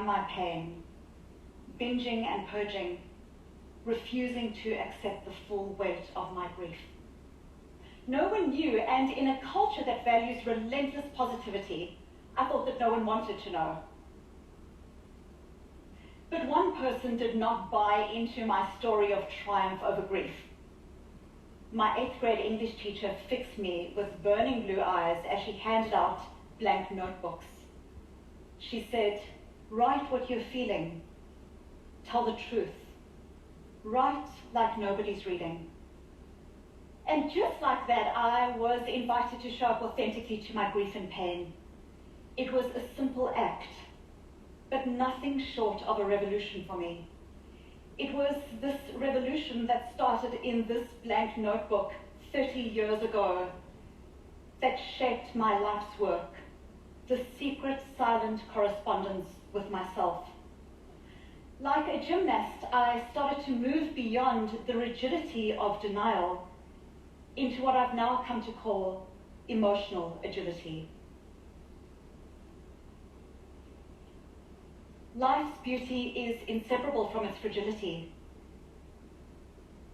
my pain, binging and purging, refusing to accept the full weight of my grief. No one knew, and in a culture that values relentless positivity, I thought that no one wanted to know. But one person did not buy into my story of triumph over grief. My 8th grade English teacher fixed me with burning blue eyes as she handed out blank notebooks. She said, "Write what you're feeling. Tell the truth. Write like nobody's reading." And just like that, I was invited to show up authentically to my grief and pain. It was a simple act, but nothing short of a revolution for me. It was this revolution that started in this blank notebook 30 years ago that shaped my life's work, the secret, silent correspondence with myself. Like a gymnast, I started to move beyond the rigidity of denial into what I've now come to call emotional agility. Life's beauty is inseparable from its fragility.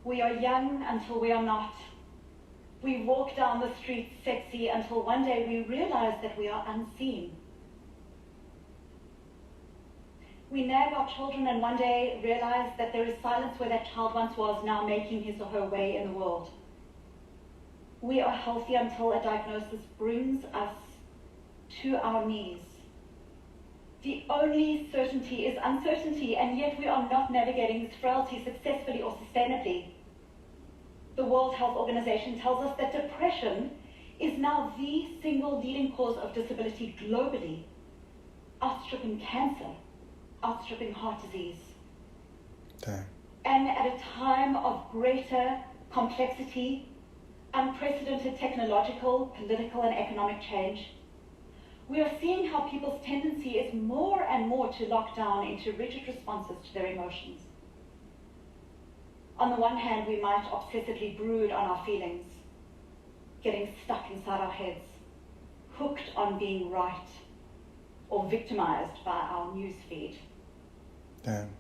We are young until we are not. We walk down the streets sexy until one day we realize that we are unseen. We nag our children and one day realize that there is silence where that child once was, now making his or her way in the world. We are healthy until a diagnosis brings us to our knees. The only certainty is uncertainty, and yet we are not navigating this frailty successfully or sustainably. The World Health Organization tells us that depression is now the single leading cause of disability globally, outstripping cancer, outstripping heart disease. Damn. And at a time of greater complexity, unprecedented technological, political, and economic change, we are seeing how people's tendency is more and more to lock down into rigid responses to their emotions. On the one hand, we might obsessively brood on our feelings, getting stuck inside our heads, hooked on being right, or victimized by our news feed. Damn.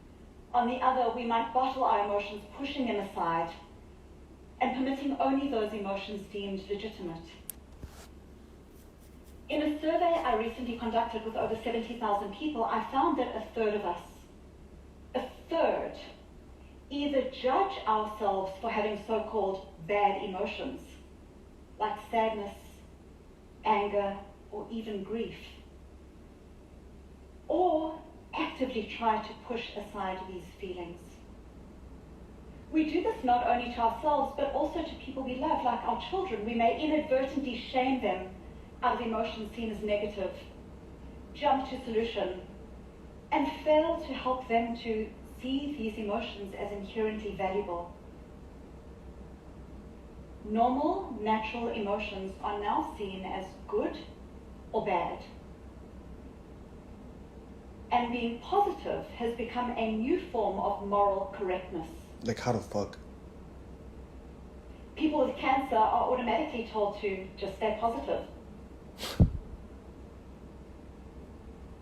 On the other, we might bottle our emotions, pushing them aside, and permitting only those emotions deemed legitimate. In a survey I recently conducted with over 70,000 people, I found that a third of us, either judge ourselves for having so-called bad emotions, like sadness, anger, or even grief, or actively try to push aside these feelings. We do this not only to ourselves, but also to people we love, like our children. We may inadvertently shame them out of emotions seen as negative, jump to solution, and fail to help them to see these emotions as inherently valuable. Normal, natural emotions are now seen as good or bad. And being positive has become a new form of moral correctness. Like, how the fuck? People with cancer are automatically told to just stay positive.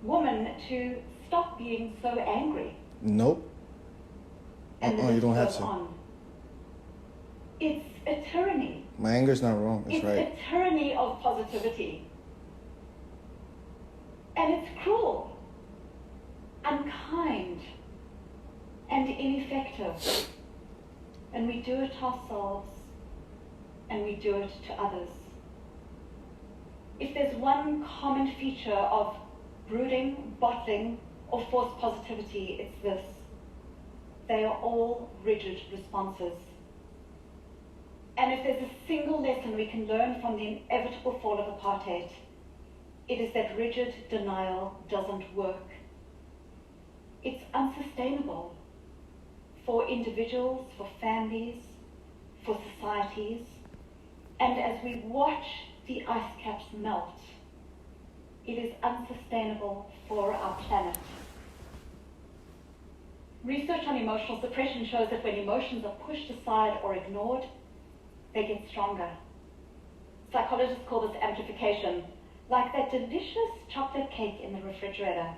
Woman to stop being so angry. Nope. And you don't have to. On. It's a tyranny. My anger's not wrong. It's right. It's a tyranny of positivity. And it's cruel, unkind, and ineffective. And we do it to ourselves, and we do it to others. If there's one common feature of brooding, bottling, or forced positivity, it's this. They are all rigid responses. And if there's a single lesson we can learn from the inevitable fall of apartheid, it is that rigid denial doesn't work. It's unsustainable for individuals, for families, for societies. And as we watch the ice caps melt, it is unsustainable for our planet. Research on emotional suppression shows that when emotions are pushed aside or ignored, they get stronger. Psychologists call this amplification, like that delicious chocolate cake in the refrigerator.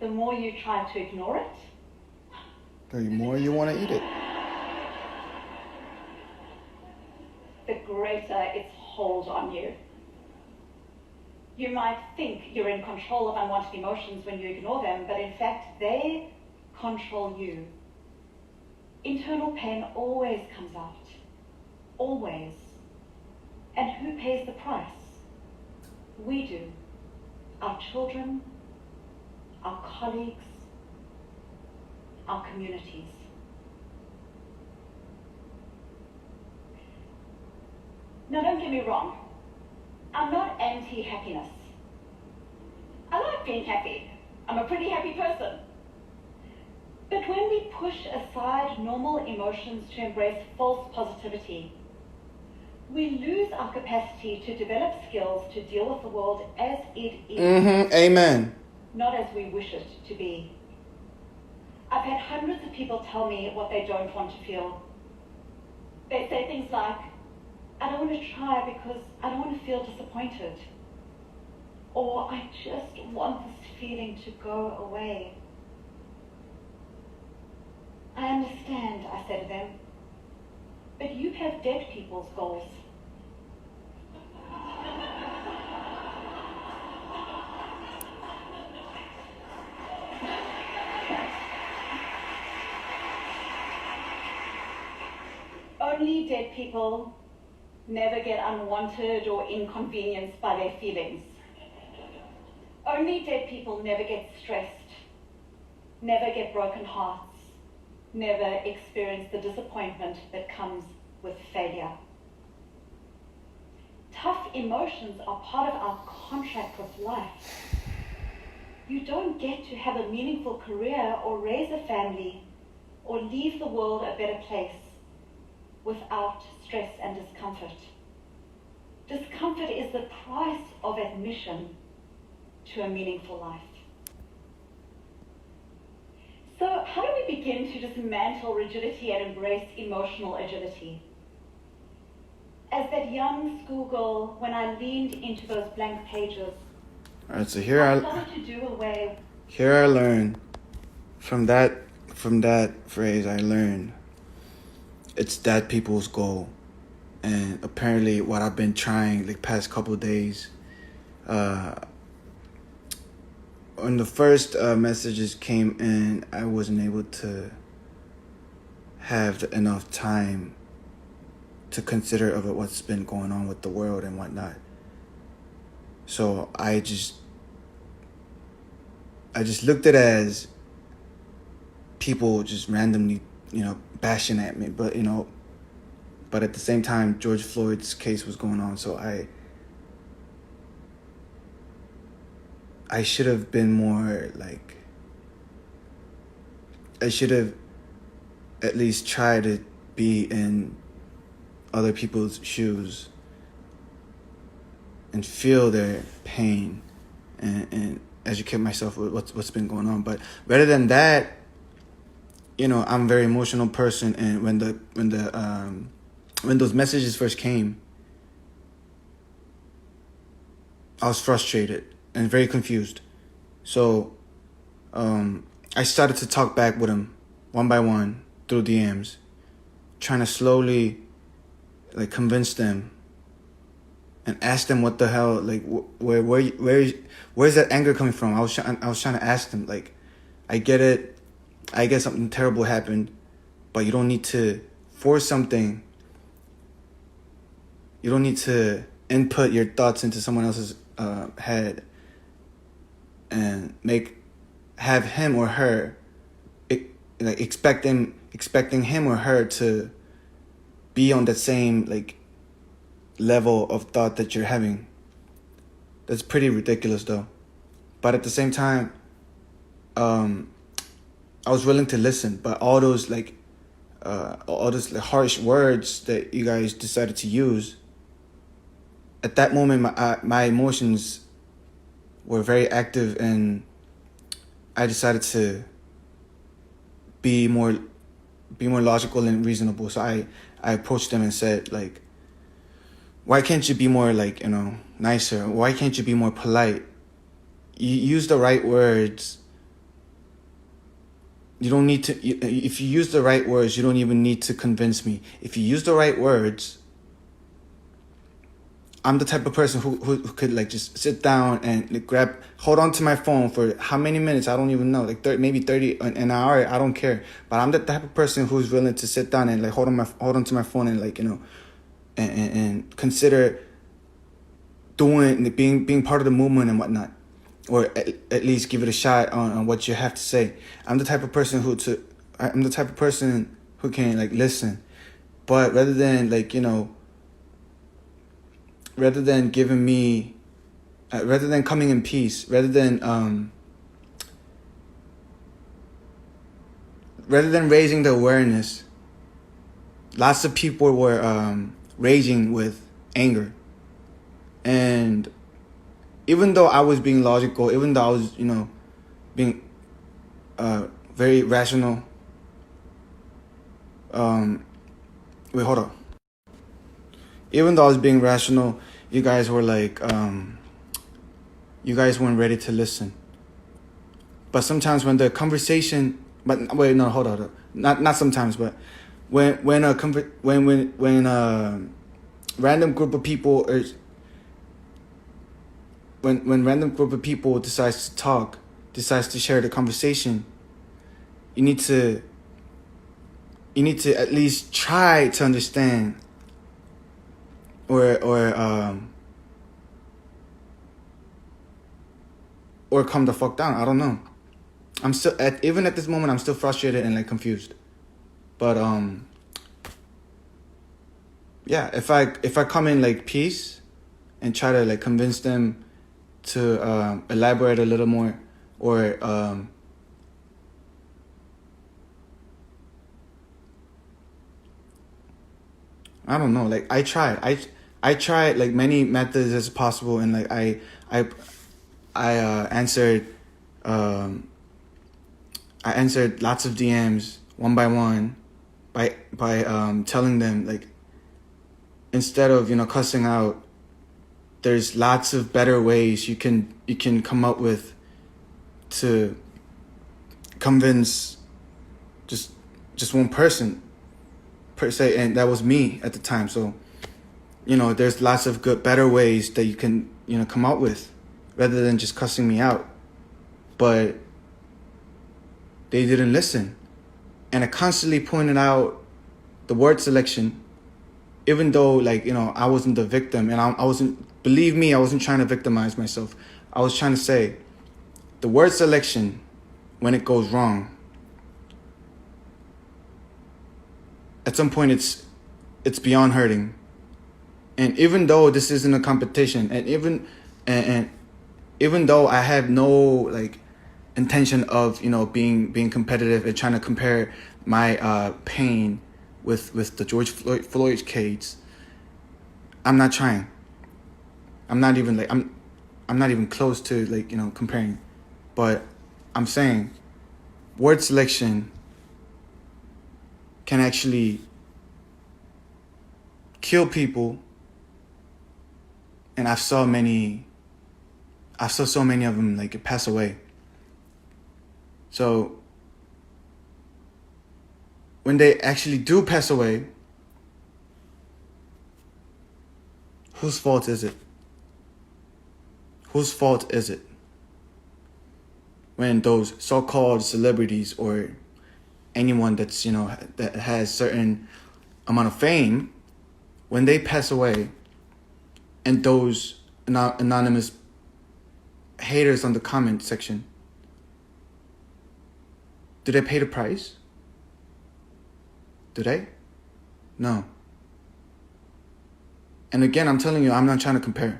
the more you try to ignore it, The more you want to eat it. the greater its hold on you. You might think you're in control of unwanted emotions when you ignore them, but in fact, they control you. Internal pain always comes out. Always. And who pays the price? We do. Our children, our colleagues, our communities. Now, don't get me wrong. I'm not anti-happiness. I like being happy. I'm a pretty happy person. But when we push aside normal emotions to embrace false positivity, we lose our capacity to develop skills to deal with the world as it is. Amen. Not as we wish it to be. I've had hundreds of people tell me what they don't want to feel. They say things like, I don't want to try because I don't want to feel disappointed. Or I just want this feeling to go away. I understand, I say to them, but you have dead people's goals. Only dead people never get unwanted or inconvenienced by their feelings. Only dead people never get stressed, never get broken hearts, never experience the disappointment that comes with failure. Tough emotions are part of our contract with life. You don't get to have a meaningful career or raise a family or leave the world a better place without stress and discomfort. Discomfort is the price of admission to a meaningful life. So how do we begin to dismantle rigidity and embrace emotional agility? As that young schoolgirl, when I leaned into those blank pages, All right, so I started to do away. Here I learned from that phrase. I learned it's that people's goal, and apparently what I've been trying the past couple of days. When the first messages came in, I wasn't able to have enough time to consider of what's been going on with the world and whatnot. So I just looked at it as people just randomly, bashing at me. But at the same time, George Floyd's case was going on. So I should have been more I should have at least tried to be in other people's shoes and feel their pain and educate myself with what's been going on. But rather than that, I'm a very emotional person, and when those messages first came, I was frustrated and very confused. So I started to talk back with him one by one through DMs, trying to slowly convince them and ask them what the hell, where's that anger coming from? I was trying to ask them, I get it, I guess something terrible happened, but you don't need to force something. You don't need to input your thoughts into someone else's head and have him or her expecting him or her to be on the same level of thought that you're having. That's pretty ridiculous though. But at the same time, I was willing to listen, but all those harsh words that you guys decided to use, at that moment my emotions were very active, and I decided to be more logical and reasonable. So I approached them and said, why can't you be more nicer? Why can't you be more polite? You use the right words You don't need to, if you use the right words, you don't even need to convince me. If you use the right words, I'm the type of person who could like just sit down and like, hold on to my phone for how many minutes, I don't even know, like maybe 30 an hour, I don't care. But I'm the type of person who's willing to sit down and like hold on to my phone and like, you know, and consider being part of the movement and whatnot, or at least give it a shot on what you have to say. I'm the type of person who can like listen, but rather than like, you know, rather than giving me, rather than coming in peace, rather than raising the awareness, lots of people were raging with anger. And even though I was being logical, even though I was, you know, being very rational, wait, hold on. Even though I was being rational, you guys were like, you guys weren't ready to listen. But sometimes when the conversation, but wait, no, hold on. Not sometimes, but when a random group of people when random group of people decides to share the conversation, you need to at least try to understand or calm the fuck down. I don't know. I'm still even at this moment I'm still frustrated and like confused. But yeah, if I come in like peace and try to like convince them to elaborate a little more, or I don't know, like I tried like many methods as possible, and like I answered lots of DMs one by one by telling them, like, instead of, you know, cussing out, there's lots of better ways you can come up with to convince just one person per se, and that was me at the time. So, you know, there's lots of better ways that you can, you know, come up with rather than just cussing me out. But they didn't listen, and I constantly pointed out the word selection, even though, like, you know, I wasn't the victim, and I wasn't, believe me, I wasn't trying to victimize myself. I was trying to say the word selection, when it goes wrong, at some point it's beyond hurting. And even though this isn't a competition, and even though I have no like intention of, you know, being competitive and trying to compare my pain with the George Floyd case, I'm not trying. I'm not even like I'm not even close to, like, you know, comparing. But I'm saying word selection can actually kill people, and I saw so many of them like pass away. So when they actually do pass away, whose fault is it? Whose fault is it when those so-called celebrities or anyone that's, you know, that has certain amount of fame, when they pass away, and those anonymous haters on the comment section, do they pay the price? Do they? No. And again, I'm telling you, I'm not trying to compare.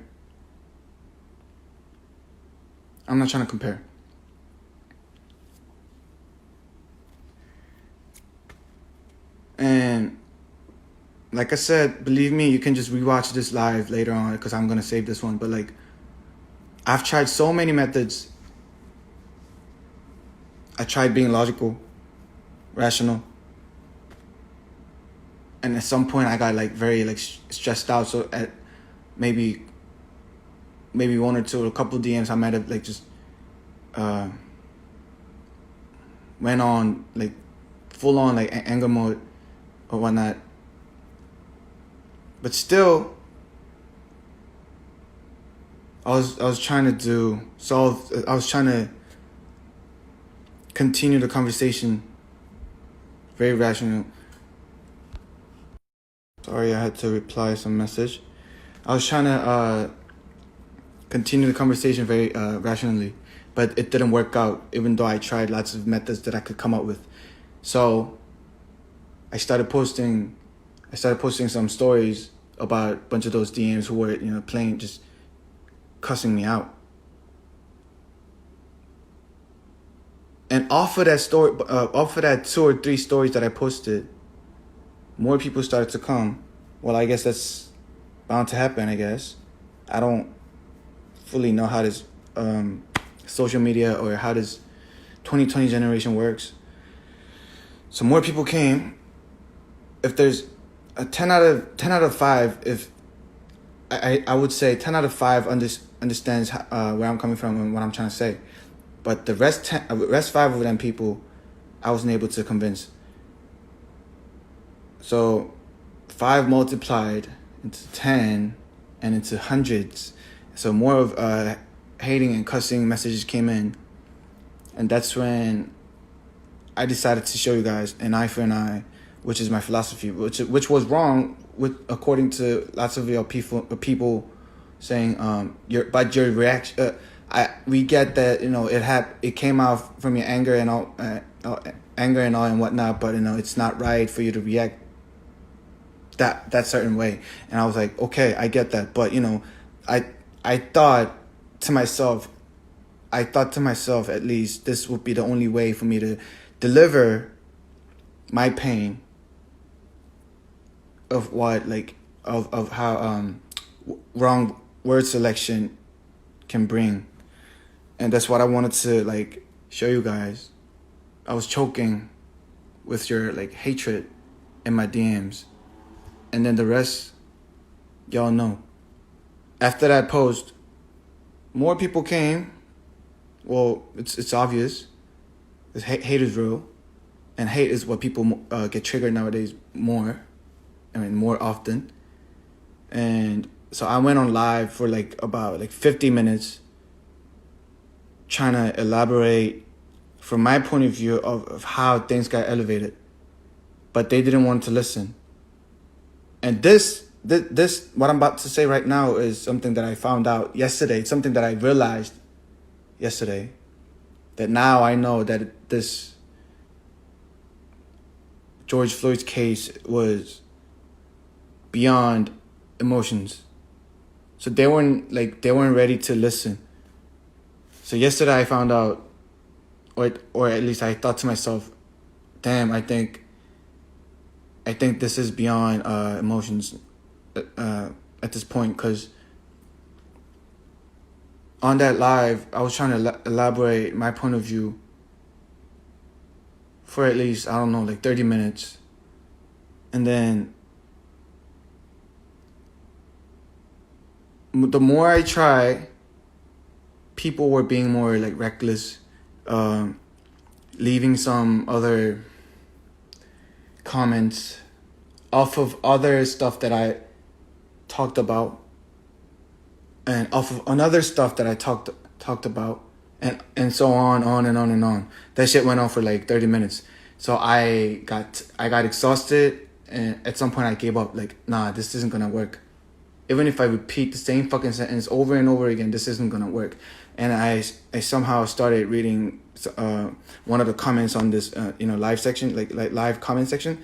I'm not trying to compare. And like I said, believe me, you can just rewatch this live later on, because I'm going to save this one. But like, I've tried so many methods. I tried being logical, rational. And at some point I got like very like stressed out. So at maybe one or two, or a couple of DMs, I might have like just went on like full on like anger mode or whatnot. But still, I was trying to continue the conversation very rational. Sorry, I had to reply some message. I was trying to continue the conversation very rationally, but it didn't work out, even though I tried lots of methods that I could come up with. So I started posting some stories about a bunch of those DMs who were, playing, just cussing me out. And off of that 2 or 3 stories that I posted, more people started to come. Well, I guess that's bound to happen, I guess. I don't fully know how this social media or how this 2020 generation works. So more people came. If there's a 10 out of 5, if I would say 10 out of 5 understands where I'm coming from and what I'm trying to say. But the rest 5 of them people, I wasn't able to convince. So 5 multiplied into 10 and into hundreds. So more of hating and cussing messages came in. And that's when I decided to show you guys an eye for an eye, which is my philosophy, which was wrong according to lots of your people saying your reaction. We get that it came out from your anger and all and whatnot, but it's not right for you to react that certain way. And I was like, okay, I get that, but I thought to myself at least this would be the only way for me to deliver my pain of how wrong word selection can bring. And that's what I wanted to show you guys. I was choking with your hatred in my DMs. And then the rest, y'all know. After that post, more people came. Well, it's obvious. Hate is real. And hate is what people get triggered nowadays more. More often. And so I went on live for about 50 minutes trying to elaborate from my point of view of how things got elevated. But they didn't want to listen. And this what I'm about to say right now is something that I found out yesterday. It's something that I realized yesterday. That now I know that this George Floyd's case was beyond emotions. So they weren't ready to listen. So yesterday I found out, or at least I thought to myself, damn, I think this is beyond emotions at this point, because on that live, I was trying to elaborate my point of view for at least, 30 minutes. And then the more I try, people were being more reckless, leaving some other comments off of other stuff that I talked about, and off of another stuff that I talked about, and so on and on and on. That shit went on for 30 minutes. So I got exhausted, and at some point I gave up. Nah, this isn't gonna work. Even if I repeat the same fucking sentence over and over again, this isn't gonna work. And I somehow started reading one of the comments on this live section, live comment section,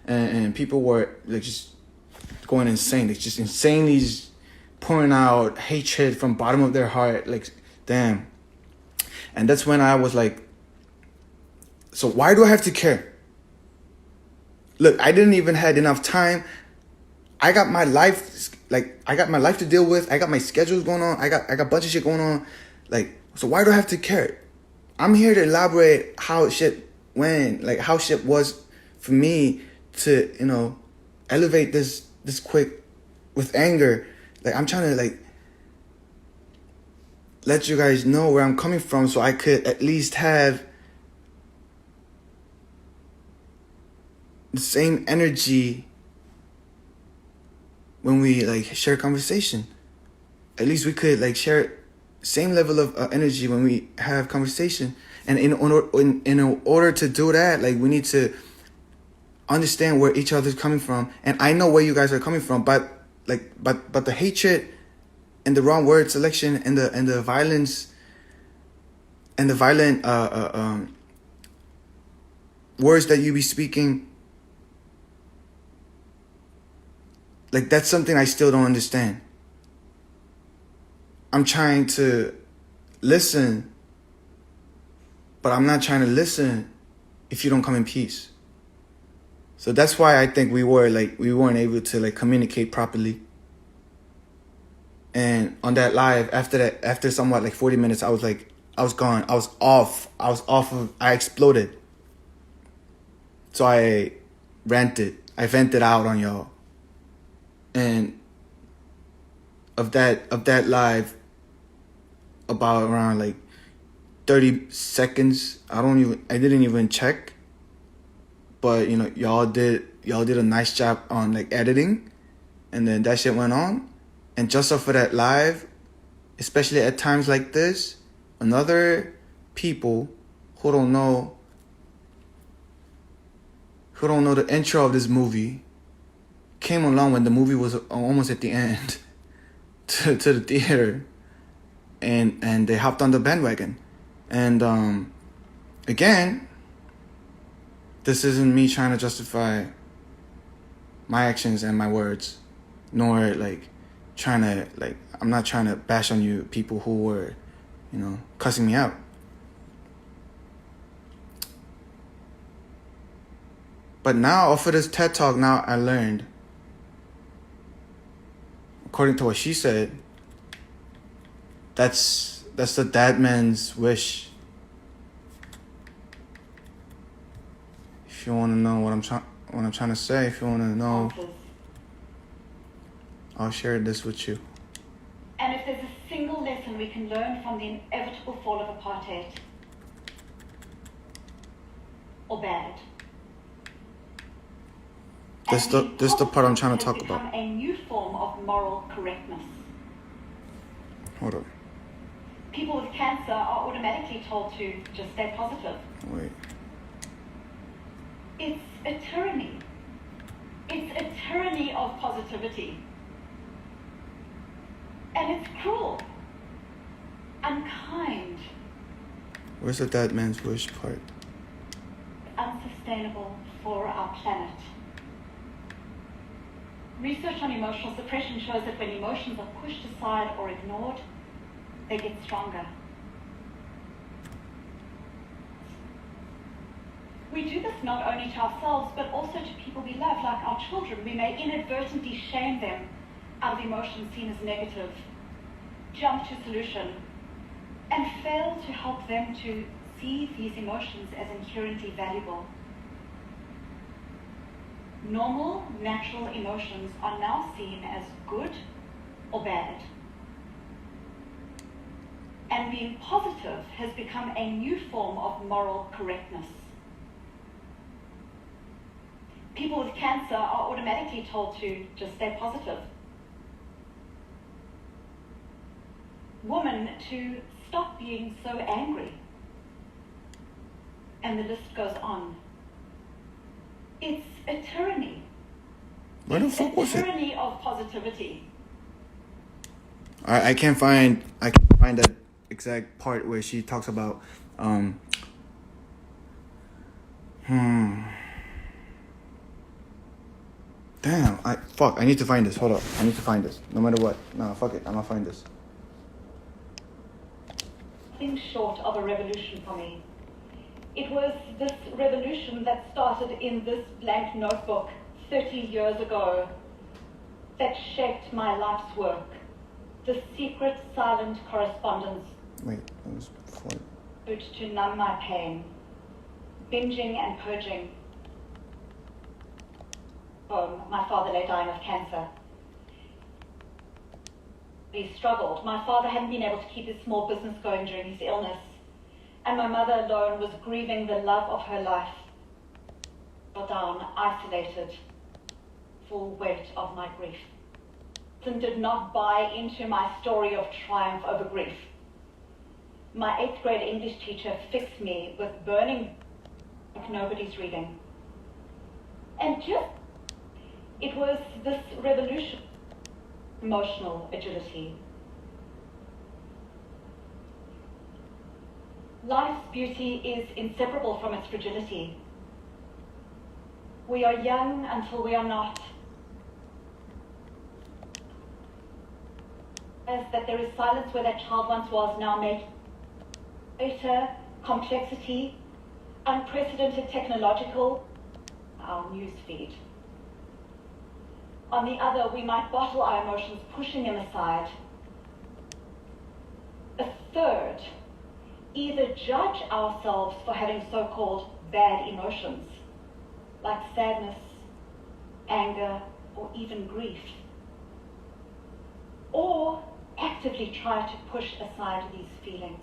and people were just going insane. They just insanely pouring out hatred from bottom of their heart. Damn. And that's when I was like, so why do I have to care? Look, I didn't even had enough time. I got my life to deal with. I got my schedules going on. I got a bunch of shit going on. So why do I have to care? I'm here to elaborate how shit went, how shit was for me to, elevate this quick with anger. I'm trying to let you guys know where I'm coming from, so I could at least have the same energy when we like share conversation. At least we could like share same level of energy when we have conversation. And in order to do that, like we need to understand where each other's coming from. And I know where you guys are coming from, but the hatred and the wrong word selection and the violence and the violent words that you be speaking, like that's something I still don't understand. I'm trying to listen, but I'm not trying to listen if you don't come in peace. So that's why I think we weren't able to like communicate properly. And on that live, after somewhat like 40 minutes, I was gone. I was off. I exploded. So I vented out on y'all. And of that live, about around like 30 seconds, I didn't even check. But you know, y'all did a nice job on like editing, and then that shit went on. And just off of that live, especially at times like this, another people who don't know the intro of this movie came along when the movie was almost at the end to the theater, and they hopped on the bandwagon. And again, this isn't me trying to justify my actions and my words, nor like I'm not trying to bash on you people who were, you know, cussing me out. But now, off of this TED Talk, now I learned, according to what she said, that's the dead man's wish. If you want to know what I'm trying to say, if you want to know, I'll share this with you. And if there's a single lesson we can learn from the inevitable fall of apartheid, or bad, This the part I'm trying to talk about. A new form of moral correctness. Hold up. People with cancer are automatically told to just stay positive. Wait. It's a tyranny. It's a tyranny of positivity. And it's cruel. Unkind. Where's the dead man's wish part? Unsustainable for our planet. Research on emotional suppression shows that when emotions are pushed aside or ignored, they get stronger. We do this not only to ourselves, but also to people we love, like our children. We may inadvertently shame them out of emotions seen as negative, jump to solution, and fail to help them to see these emotions as inherently valuable. Normal, natural emotions are now seen as good or bad. And being positive has become a new form of moral correctness. People with cancer are automatically told to just stay positive. Women to stop being so angry. And the list goes on. It's a tyranny. Where the fuck was it? It's a tyranny of positivity. I can't find that exact part where she talks about Damn, I need to find this. Hold up. I need to find this. No matter what. No, fuck it. I'm gonna find this. Nothing short of a revolution for me. It was this revolution that started in this blank notebook 30 years ago that shaped my life's work. The secret, silent correspondence. Wait, that was before. To numb my pain. Binging and purging. My father lay dying of cancer. He struggled. My father hadn't been able to keep his small business going during his illness. And my mother alone was grieving the love of her life. down, isolated, full weight of my grief. And did not buy into my story of triumph over grief. My 8th grade English teacher fixed me with burning like nobody's reading. And it was this revolution, emotional agility. Life's beauty is inseparable from its fragility. We are young until we are not. As that there is silence where that child once was, now made greater complexity, unprecedented technological, our news feed. On the other, we might bottle our emotions, pushing them aside. A third, either judge ourselves for having so-called bad emotions, like sadness, anger, or even grief, or actively try to push aside these feelings.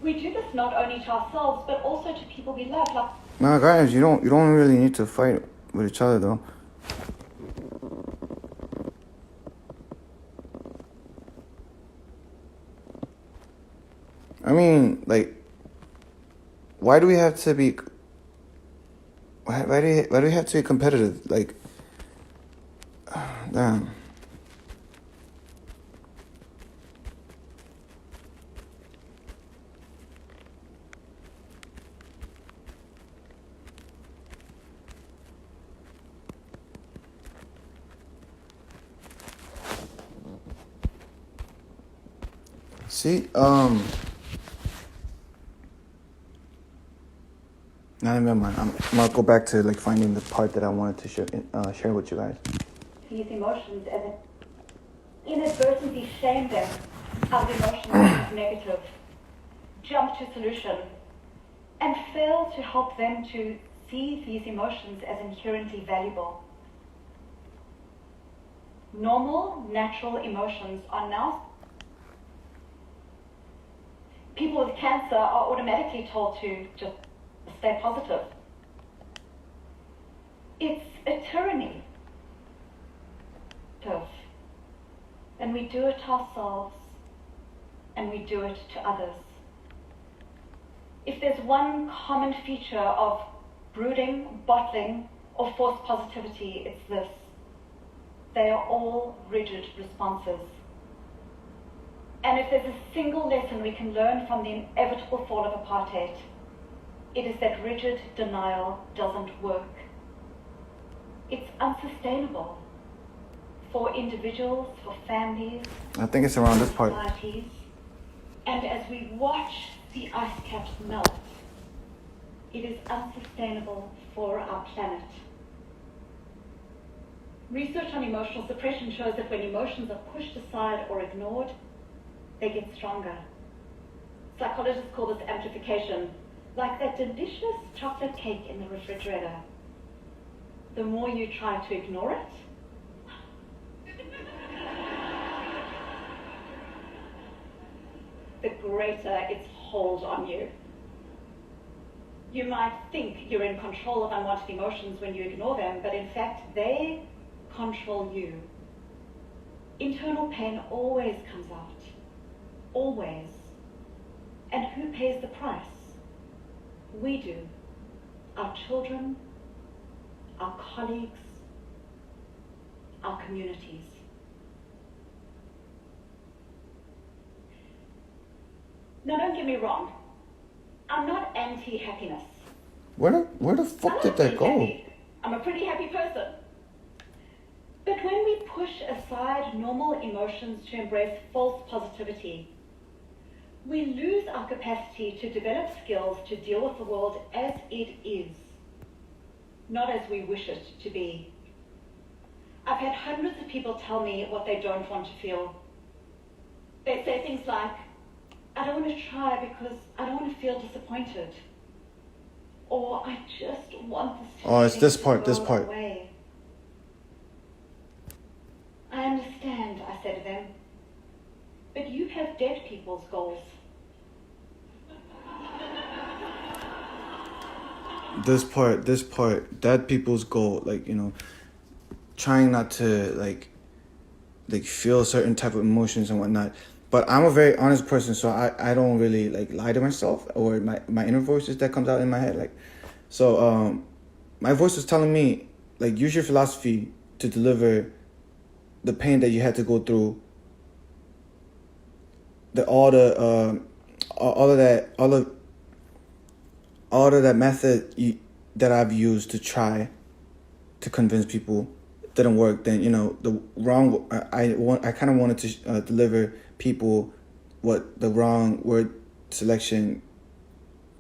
We do this not only to ourselves, but also to people we love. Nah, guys, you don't really need to fight with each other, though. I mean, like, why do we have to be? Why do we have to be competitive? Like, damn. See, now never mind. I'm gonna go back to like finding the part that I wanted to share with you guys. These emotions as inadvertently shame them as emotions as negative, jump to solution, and fail to help them to see these emotions as inherently valuable. Normal, natural emotions are now. People with cancer are automatically told to just stay positive. It's a tyranny. And we do it to ourselves, and we do it to others. If there's one common feature of brooding, bottling, or forced positivity, it's this. They are all rigid responses. And if there's a single lesson we can learn from the inevitable fall of apartheid, it is that rigid denial doesn't work. It's unsustainable for individuals, for families, I think it's around this part. societies. And as we watch the ice caps melt, it is unsustainable for our planet. Research on emotional suppression shows that when emotions are pushed aside or ignored, they get stronger. Psychologists call this amplification, like that delicious chocolate cake in the refrigerator. The more you try to ignore it, the greater its hold on you. You might think you're in control of unwanted emotions when you ignore them, but in fact, they control you. Internal pain always comes out. Always. And who pays the price? We do. Our children, our colleagues, our communities. Now, don't get me wrong. I'm not anti-happiness. Where the fuck did that go? Happy. I'm a pretty happy person. But when we push aside normal emotions to embrace false positivity, we lose our capacity to develop skills to deal with the world as it is, not as we wish it to be. I've had hundreds of people tell me what they don't want to feel. They say things like, I don't want to try because I don't want to feel disappointed. Or I just want this to it's this part, go this part. away. I understand, I said to them, but you have dead people's goals. this part, that people's goal, like, trying not to like feel certain type of emotions and whatnot. But I'm a very honest person, so I don't really like lie to myself or my inner voices that comes out in my head. Like, so my voice was telling me, like, use your philosophy to deliver the pain that you had to go through, all of that method that I've used to try to convince people didn't work. Then the wrong. I kind of wanted to deliver people what the wrong word selection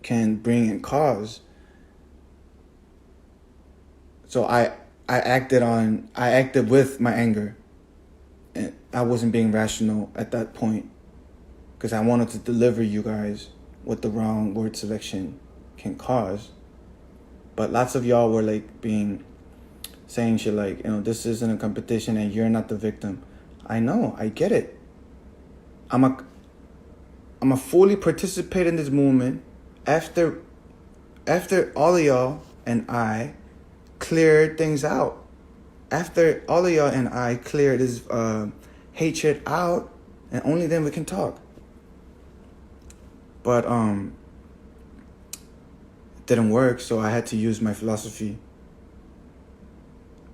can bring and cause. So I acted with my anger, and I wasn't being rational at that point because I wanted to deliver you guys what the wrong word selection can cause. But lots of y'all were like saying shit like, this isn't a competition and you're not the victim. I know, I get it. I'm a fully participate in this movement after all of y'all and I cleared things out. After all of y'all and I cleared this hatred out, and only then we can talk. But it didn't work, so I had to use my philosophy.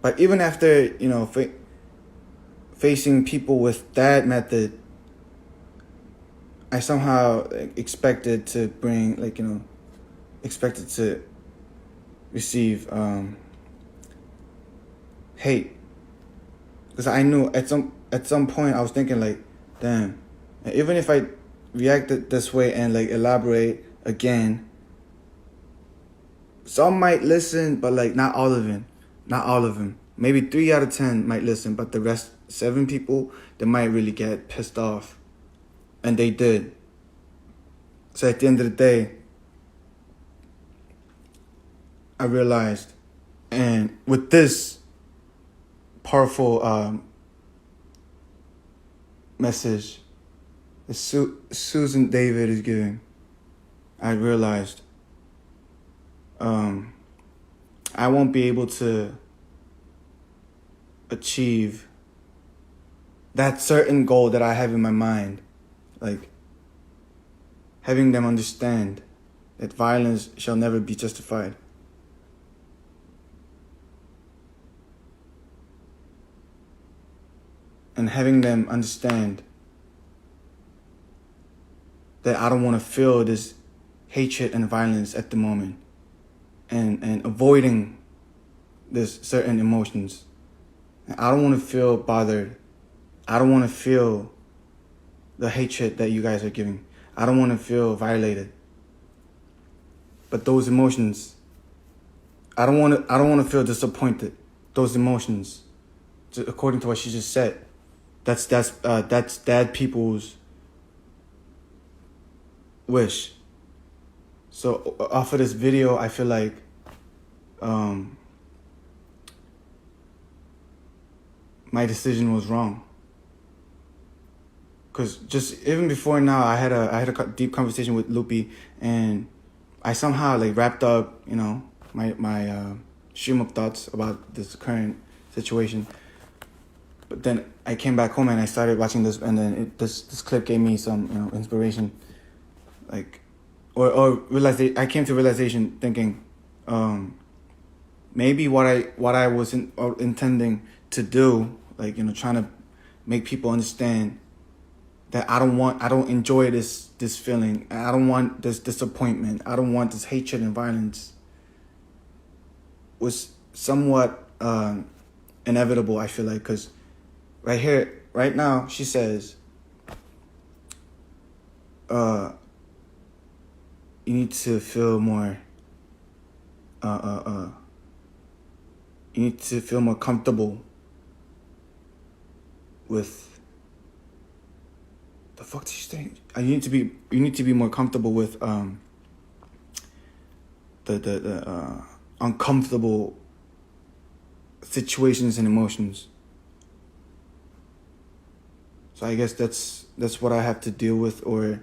But even after, facing people with that method, I somehow expected to bring, expected to receive hate. Because I knew at some point I was thinking like, damn, even if I reacted this way and elaborate again, some might listen, but not all of them. Not all of them. Maybe 3 out of 10 might listen, but the rest 7 people, they might really get pissed off. And they did. So at the end of the day, I realized, and with this powerful message that Susan David is giving, I realized I won't be able to achieve that certain goal that I have in my mind, like having them understand that violence shall never be justified. And having them understand that I don't want to feel this hatred and violence at the moment, and avoiding this certain emotions. And I don't want to feel bothered. I don't want to feel the hatred that you guys are giving. I don't want to feel violated. But those emotions, I don't want to feel disappointed. Those emotions, according to what she just said, that's dead people's wish. So off of this video, I feel like my decision was wrong. Cause just even before now, I had a deep conversation with Lupi, and I somehow wrapped up my stream of thoughts about this current situation. But then I came back home and I started watching this, and then this clip gave me some inspiration, or I came to realization thinking, maybe what I was intending to do, trying to make people understand that I don't enjoy this feeling. I don't want this disappointment. I don't want this hatred and violence, was somewhat inevitable, I feel like, because right here, right now, she says, you need to feel more, you need to feel more comfortable with, the fuck did she say? You need to be more comfortable with the uncomfortable situations and emotions. So I guess that's what I have to deal with, or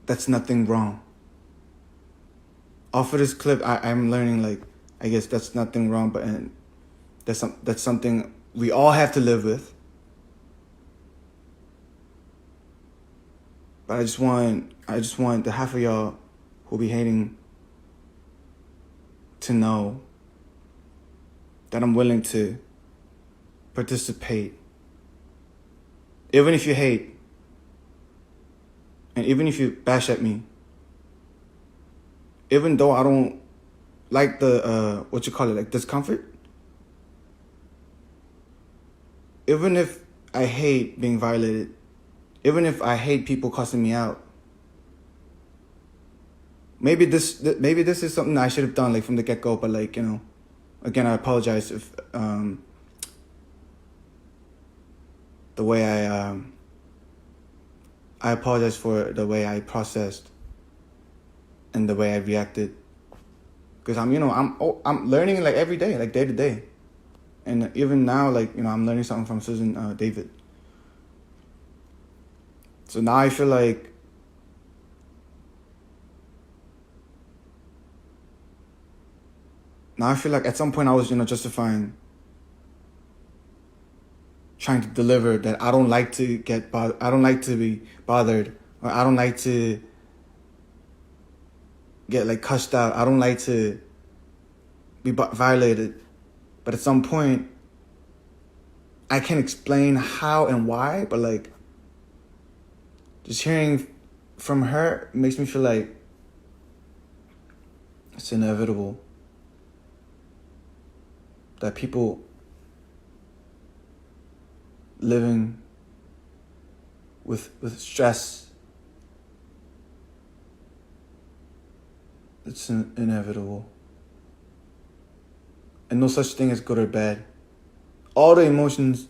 that's nothing wrong. off of this clip, I'm learning, like, I guess that's nothing wrong, but that's something we all have to live with. But I just want the half of y'all who be hating to know that I'm willing to participate. Even if you hate, and even if you bash at me, even though I don't like the, like discomfort, even if I hate being violated, even if I hate people cussing me out, maybe this is something I should have done, like, from the get-go, but, like, you know, again, I apologize if the way I apologize for the way I processed and the way I reacted, because I'm learning, like, every day, like, day to day, and even now, like, you know, I'm learning something from Susan David. So now I feel like at some point I was, you know, justifying trying to deliver that I don't like to I don't like to be bothered, or I don't like to get, like, cussed out. I don't like to be violated. But at some point, I can't explain how and why, but, like, just hearing from her makes me feel like it's inevitable that people living with stress, it's inevitable. And no such thing as good or bad. All the emotions,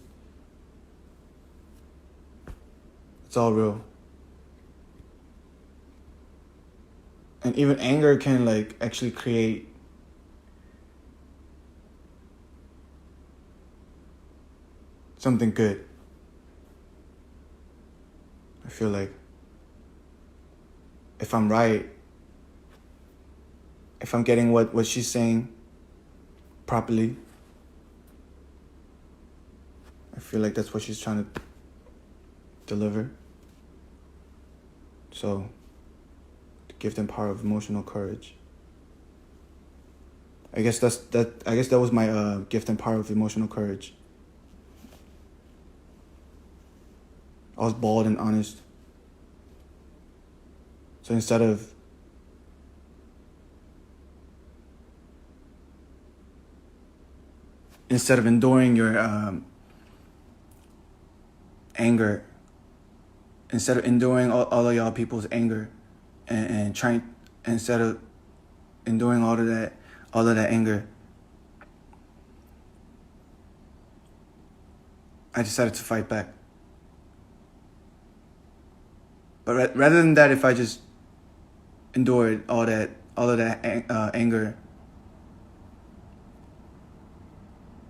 it's all real. And even anger can, like, actually create something good. I feel like if I'm right, if I'm getting what she's saying properly, I feel like that's what she's trying to deliver. So, to give them power of emotional courage. I guess that was my gift and power of emotional courage. I was bald and honest. So instead of enduring your anger, instead of enduring all of y'all people's anger, and trying, instead of enduring all of that anger, I decided to fight back. But rather than that, if I just endured all of that anger,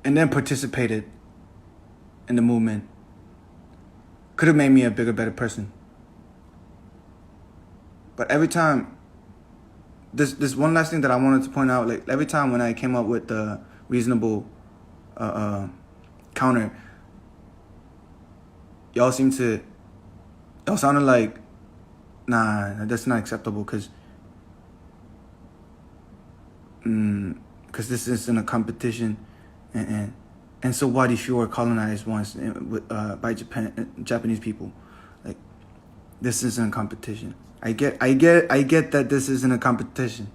and then participated in the movement, could have made me a bigger, better person. But every time, this one last thing that I wanted to point out, like, every time when I came up with the reasonable counter, y'all sounded like, nah, that's not acceptable, because this isn't a competition, and so what if you were colonized once by Japanese people? Like, this isn't a competition. I get that this isn't a competition,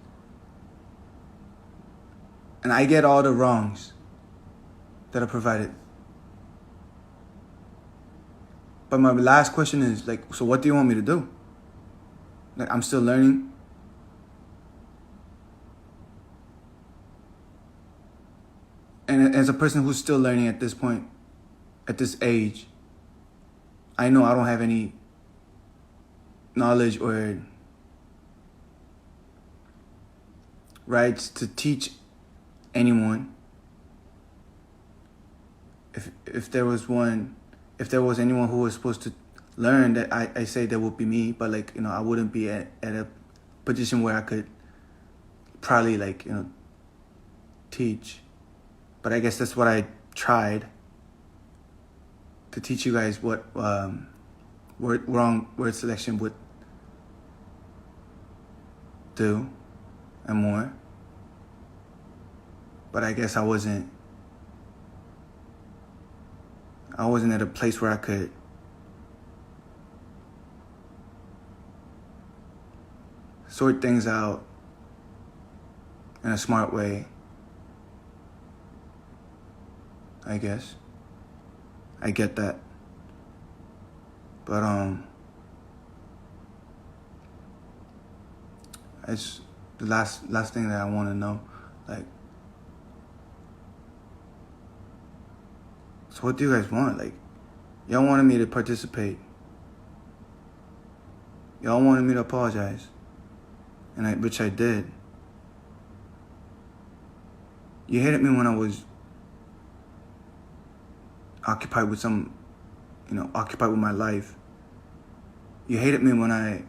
and I get all the wrongs that are provided. But my last question is, like, so what do you want me to do? Like, I'm still learning. And as a person who's still learning at this point, at this age, I know I don't have any knowledge or rights to teach anyone. If there was anyone who was supposed to learn, that I say that would be me, but, like, you know, I wouldn't be at a position where I could probably like, teach. But I guess that's what I tried to teach you guys what wrong word selection would do and more. But I guess I wasn't at a place where I could sort things out in a smart way, I guess. I get that. But it's the last thing that I want to know, like, so what do you guys want? Like, y'all wanted me to participate. Y'all wanted me to apologize, which I did. You hated me when I was occupied with occupied with my life. You hated me when I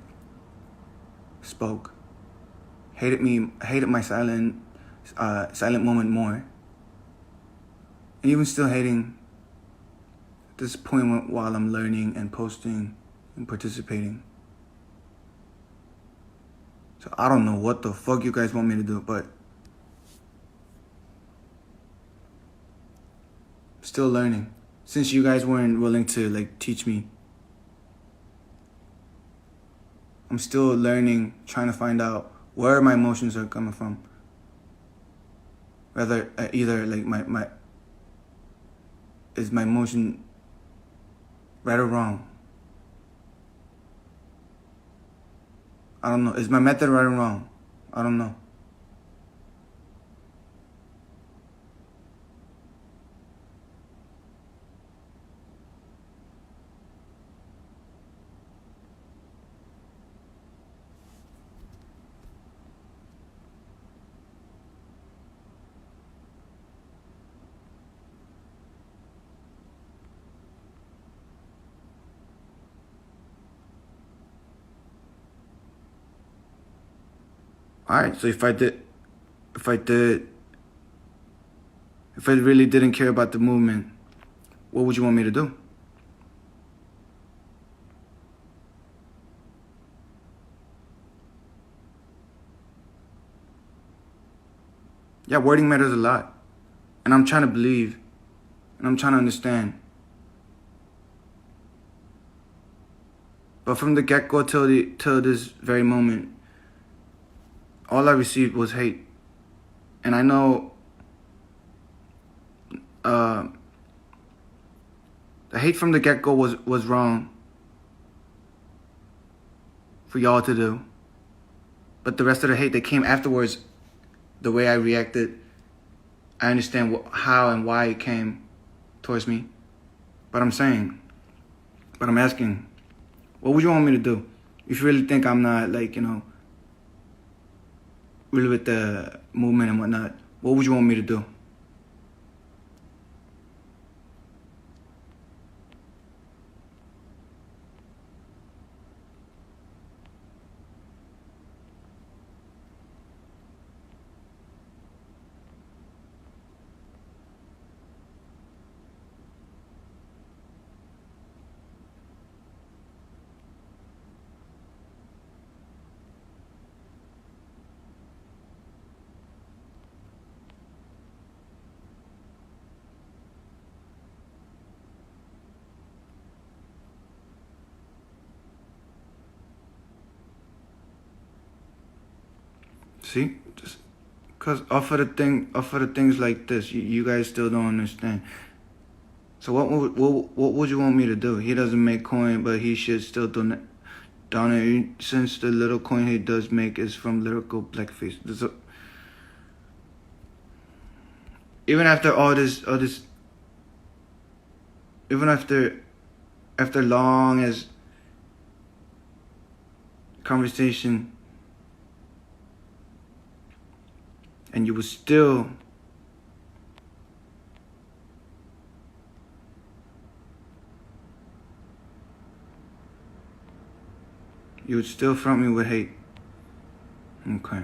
spoke. Hated my silent moment more. And even still hating at this point while I'm learning and posting and participating. So I don't know what the fuck you guys want me to do, but still learning. Since you guys weren't willing to like teach me, I'm still learning, trying to find out where my emotions are coming from. Whether either like is my emotion right or wrong? I don't know. Is my method right or wrong? I don't know. Alright, so if I really didn't care about the movement, what would you want me to do? Yeah, wording matters a lot. And I'm trying to believe, and I'm trying to understand. But from the get-go till this very moment, all I received was hate. And I know the hate from the get-go was wrong for y'all to do. But the rest of the hate that came afterwards, the way I reacted, I understand how and why it came towards me. But I'm asking, what would you want me to do? If you really think I'm not really with the movement and whatnot, what would you want me to do? See, just cause off of the things like this, you guys still don't understand. So what would you want me to do? He doesn't make coin, but he should still donate. Since the little coin he does make is from lyrical blackface. Even after all this, even after long as conversation, and you would still front me with hate. Okay.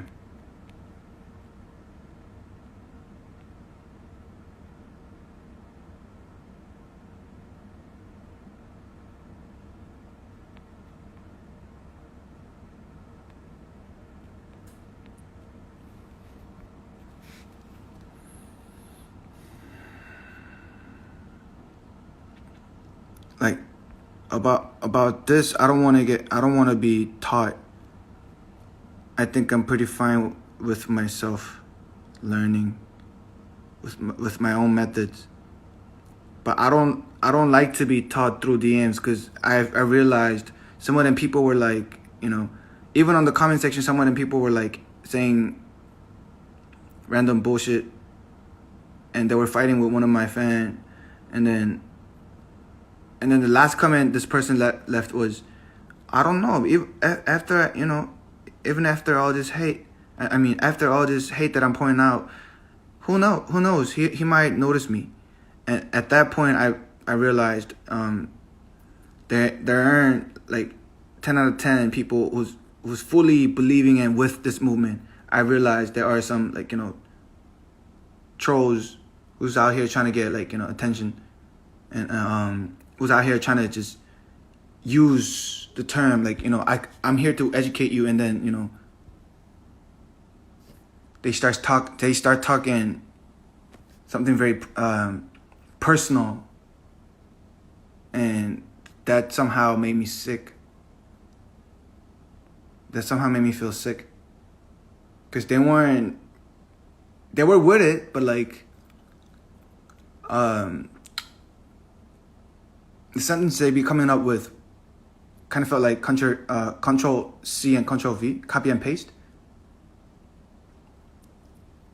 about this, I don't want to be taught. I think I'm pretty fine with myself learning with my own methods. But I don't like to be taught through DMs, because I realized some of them people were like, even on the comment section, some of them people were like saying random bullshit, and they were fighting with one of my fans, and then the last comment this person left was, I don't know, even after all this hate, after all this hate that I'm pointing out, who knows, he might notice me. And at that point, I realized there aren't like 10 out of 10 people who's fully believing in with this movement. I realized there are some trolls who's out here trying to get attention, and who's out here trying to just use the term I'm here to educate you, and then they start talking something very personal, and that somehow made me sick. That somehow made me feel sick, because they were with it, but the sentence they be coming up with kind of felt like Control C and Control V, copy and paste.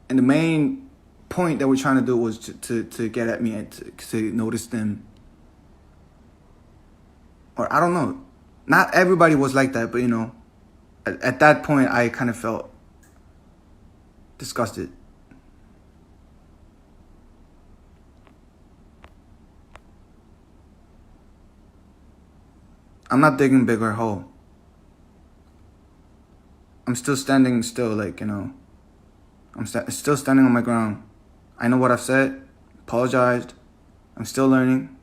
And the main point that we're trying to do was to get at me and to notice them. Or I don't know. Not everybody was like that, but at that point I kind of felt disgusted. I'm not digging bigger hole. I'm still standing still, I'm still standing on my ground. I know what I've said, apologized. I'm still learning.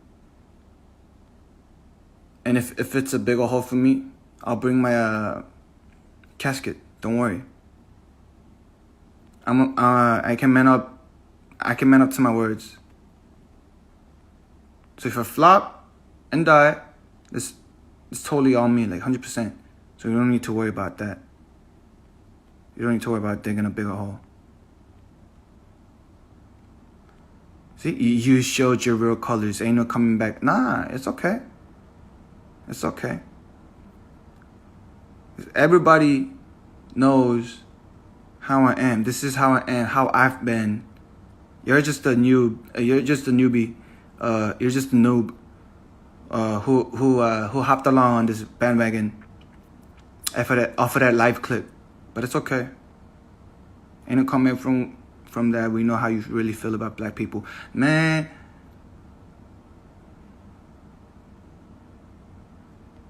And if it's a bigger hole for me, I'll bring my casket. Don't worry. I can man up. I can man up to my words. So if I flop and die, it's totally on me, 100%. So you don't need to worry about that. You don't need to worry about digging a bigger hole. See, you showed your real colors. Ain't no coming back. Nah, it's okay. It's okay. Everybody knows how I am. This is how I am, how I've been. You're just a noob. You're just a newbie. You're just a noob. Who hopped along on this bandwagon off of that live clip. But it's okay. Ain't no comment from that. We know how you really feel about black people. Man,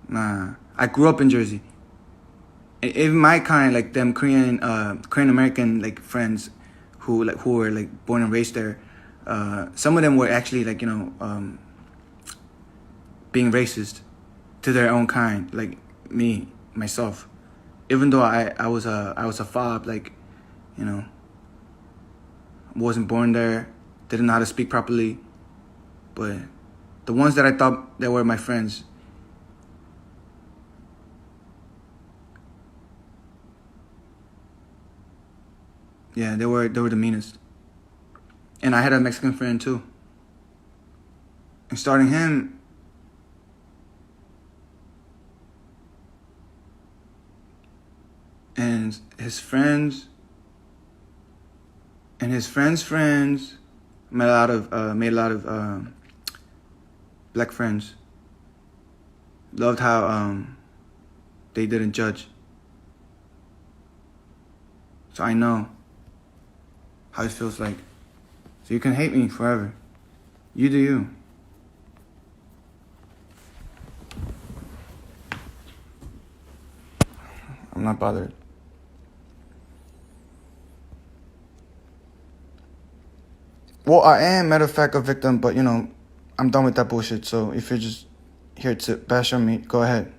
nah. I grew up in Jersey. Even my kind, them Korean American friends who were born and raised there, some of them were actually being racist to their own kind, like me, myself. Even though I was a fob, wasn't born there, didn't know how to speak properly, but the ones that I thought that were my friends, yeah, they were the meanest. And I had a Mexican friend too. And starting him, and his friends, and his friends made a lot of black friends. Loved how they didn't judge. So I know how it feels like. So you can hate me forever. You do you. I'm not bothered. Well, I am, matter of fact, a victim, but I'm done with that bullshit. So if you're just here to bash on me, go ahead.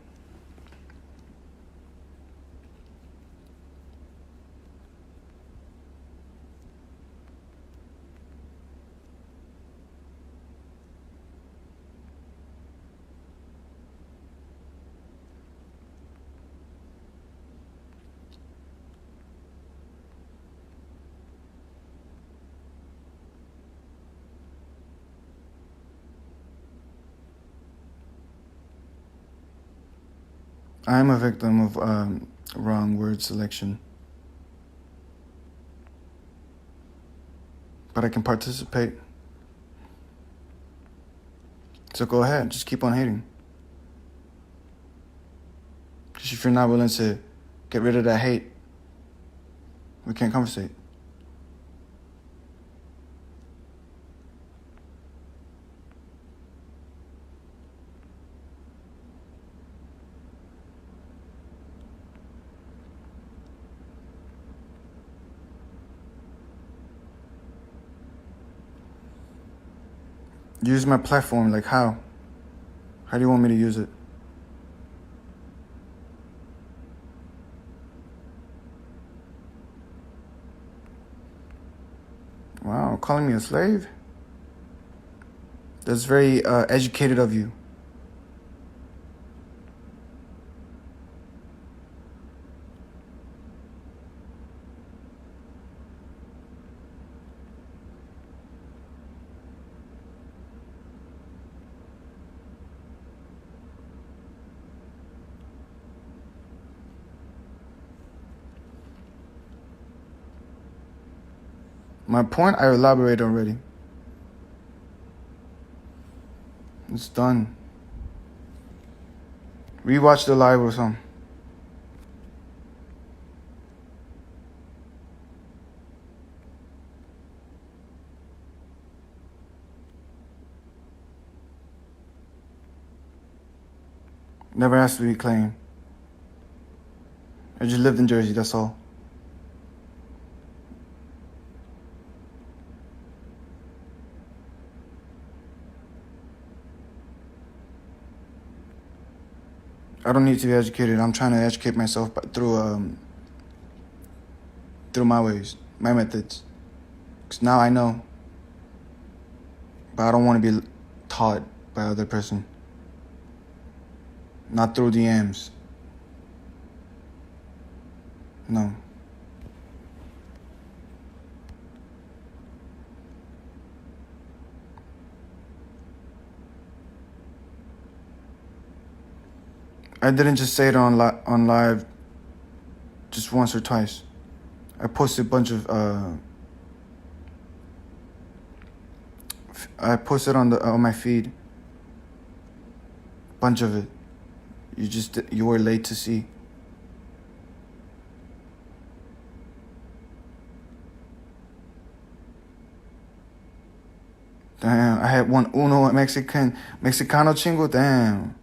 I'm a victim of wrong word selection. But I can participate. So go ahead, just keep on hating. Because if you're not willing to get rid of that hate, we can't conversate. Use my platform, like how? How do you want me to use it? Wow, calling me a slave? That's very educated of you. My point, I elaborated already. It's done. Rewatch the live or something. Never asked to be claimed. I just lived in Jersey, that's all. I don't need to be educated. I'm trying to educate myself through my ways, my methods. Because now I know. But I don't want to be taught by other person. Not through DMs. No. I didn't just say it on live just once or twice. I posted a bunch of I posted on my feed. Bunch of it. You were late to see. Damn, I had one uno Mexicano chingo. Damn.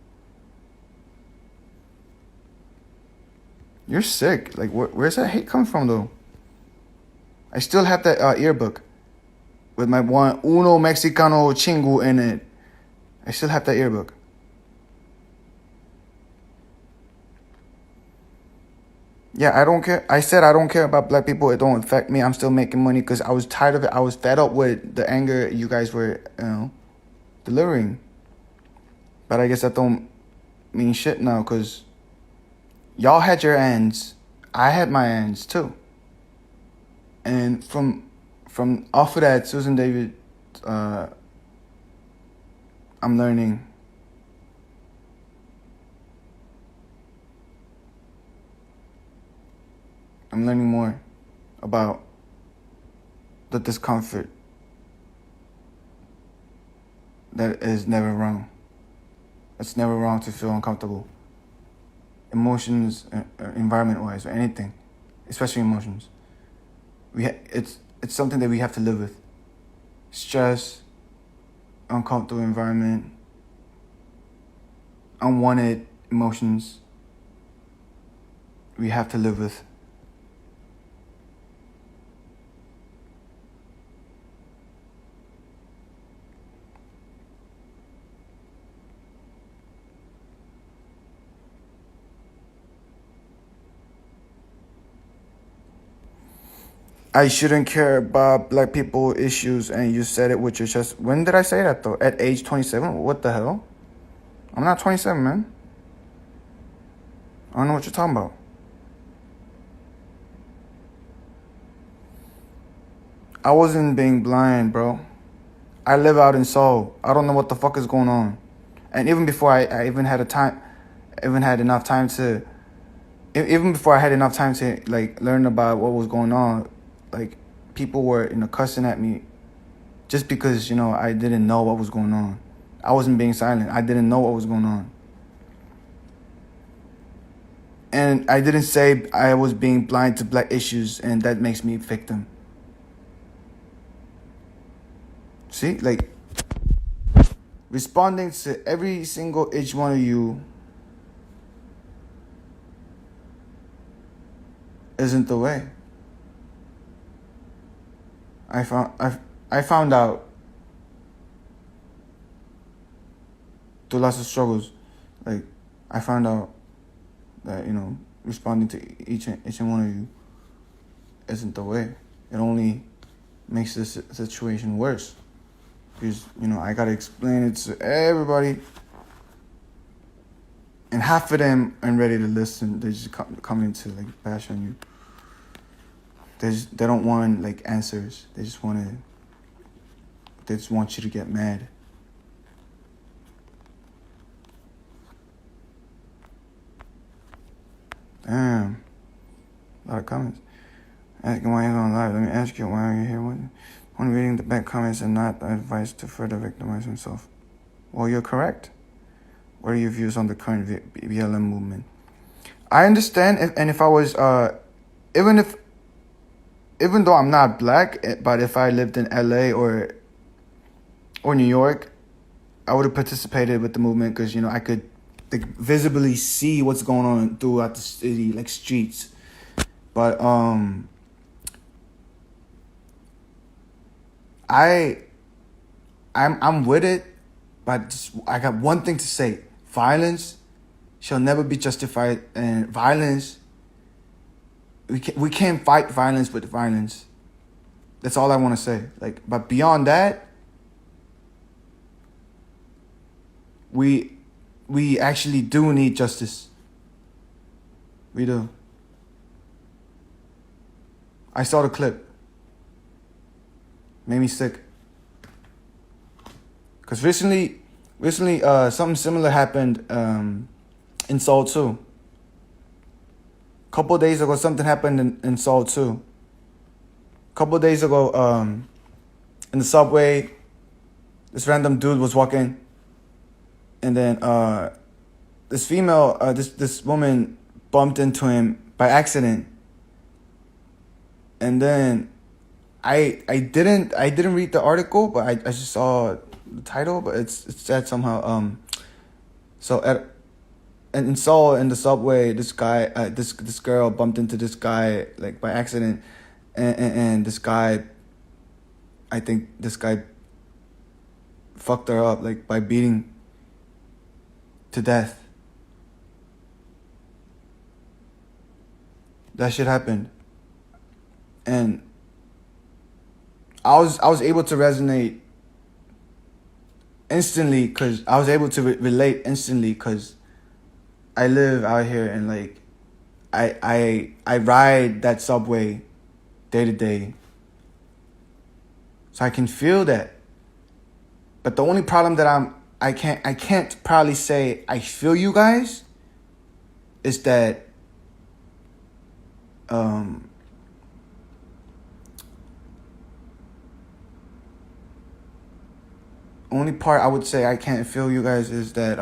You're sick. Like, where's that hate coming from, though? I still have that yearbook with my one uno Mexicano chingo in it. I still have that yearbook. Yeah, I don't care. I said I don't care about black people. It don't affect me. I'm still making money because I was tired of it. I was fed up with the anger you guys were, delivering. But I guess that don't mean shit now because y'all had your ends. I had my ends too. And from off of that, Susan David, I'm learning. I'm learning more about the discomfort that is never wrong. It's never wrong to feel uncomfortable. Emotions, environment-wise, or anything, especially emotions. It's something that we have to live with. Stress, uncomfortable environment, unwanted emotions. We have to live with. I shouldn't care about black people issues, and you said it with your chest. When did I say that, though? At age 27? What the hell? I'm not 27, man. I don't know what you're talking about. I wasn't being blind, bro. I live out in Seoul. I don't know what the fuck is going on. And even before I even had a time, even had enough time to, even before I had enough time to like learn about what was going on, like people were, cussing at me just because, I didn't know what was going on. I wasn't being silent. I didn't know what was going on. And I didn't say I was being blind to black issues and that makes me a victim. See, like, responding to every single each one of you isn't the way. I found out through lots of struggles, like I found out that responding to each and one of you isn't the way. It only makes this situation worse because I gotta explain it to everybody, and half of them aren't ready to listen. They just coming to like bash on you. They don't want like answers. They just want you to get mad. Damn. A lot of comments. Asking why you're on live. Let me ask you, why are you here? When reading the back comments and not advice to further victimize himself. Well, you're correct. What are your views on the current BLM movement? I understand, and if I was, even though I'm not black, but if I lived in LA or New York, I would have participated with the movement because, I could visibly see what's going on throughout the city, like streets. But I'm with it, but I got one thing to say: violence shall never be justified, and violence. We can't fight violence with violence. That's all I want to say. Like, but beyond that, we actually do need justice. We do. I saw the clip. Made me sick. Because recently, something similar happened in Seoul too. Couple days ago, something happened in Seoul too. Couple days ago, in the subway, this random dude was walking, and then this female, this woman bumped into him by accident, and then I didn't read the article, but I just saw the title, but it said somehow and in Seoul, in the subway, this guy, this girl bumped into this guy like by accident, and this guy, I think this guy fucked her up like by beating to death. That shit happened, and I was able to resonate instantly because I was able to relate instantly because I live out here and like I ride that subway day to day, so I can feel that. But the only problem that I can't probably say I feel you guys is that only part I would say I can't feel you guys is that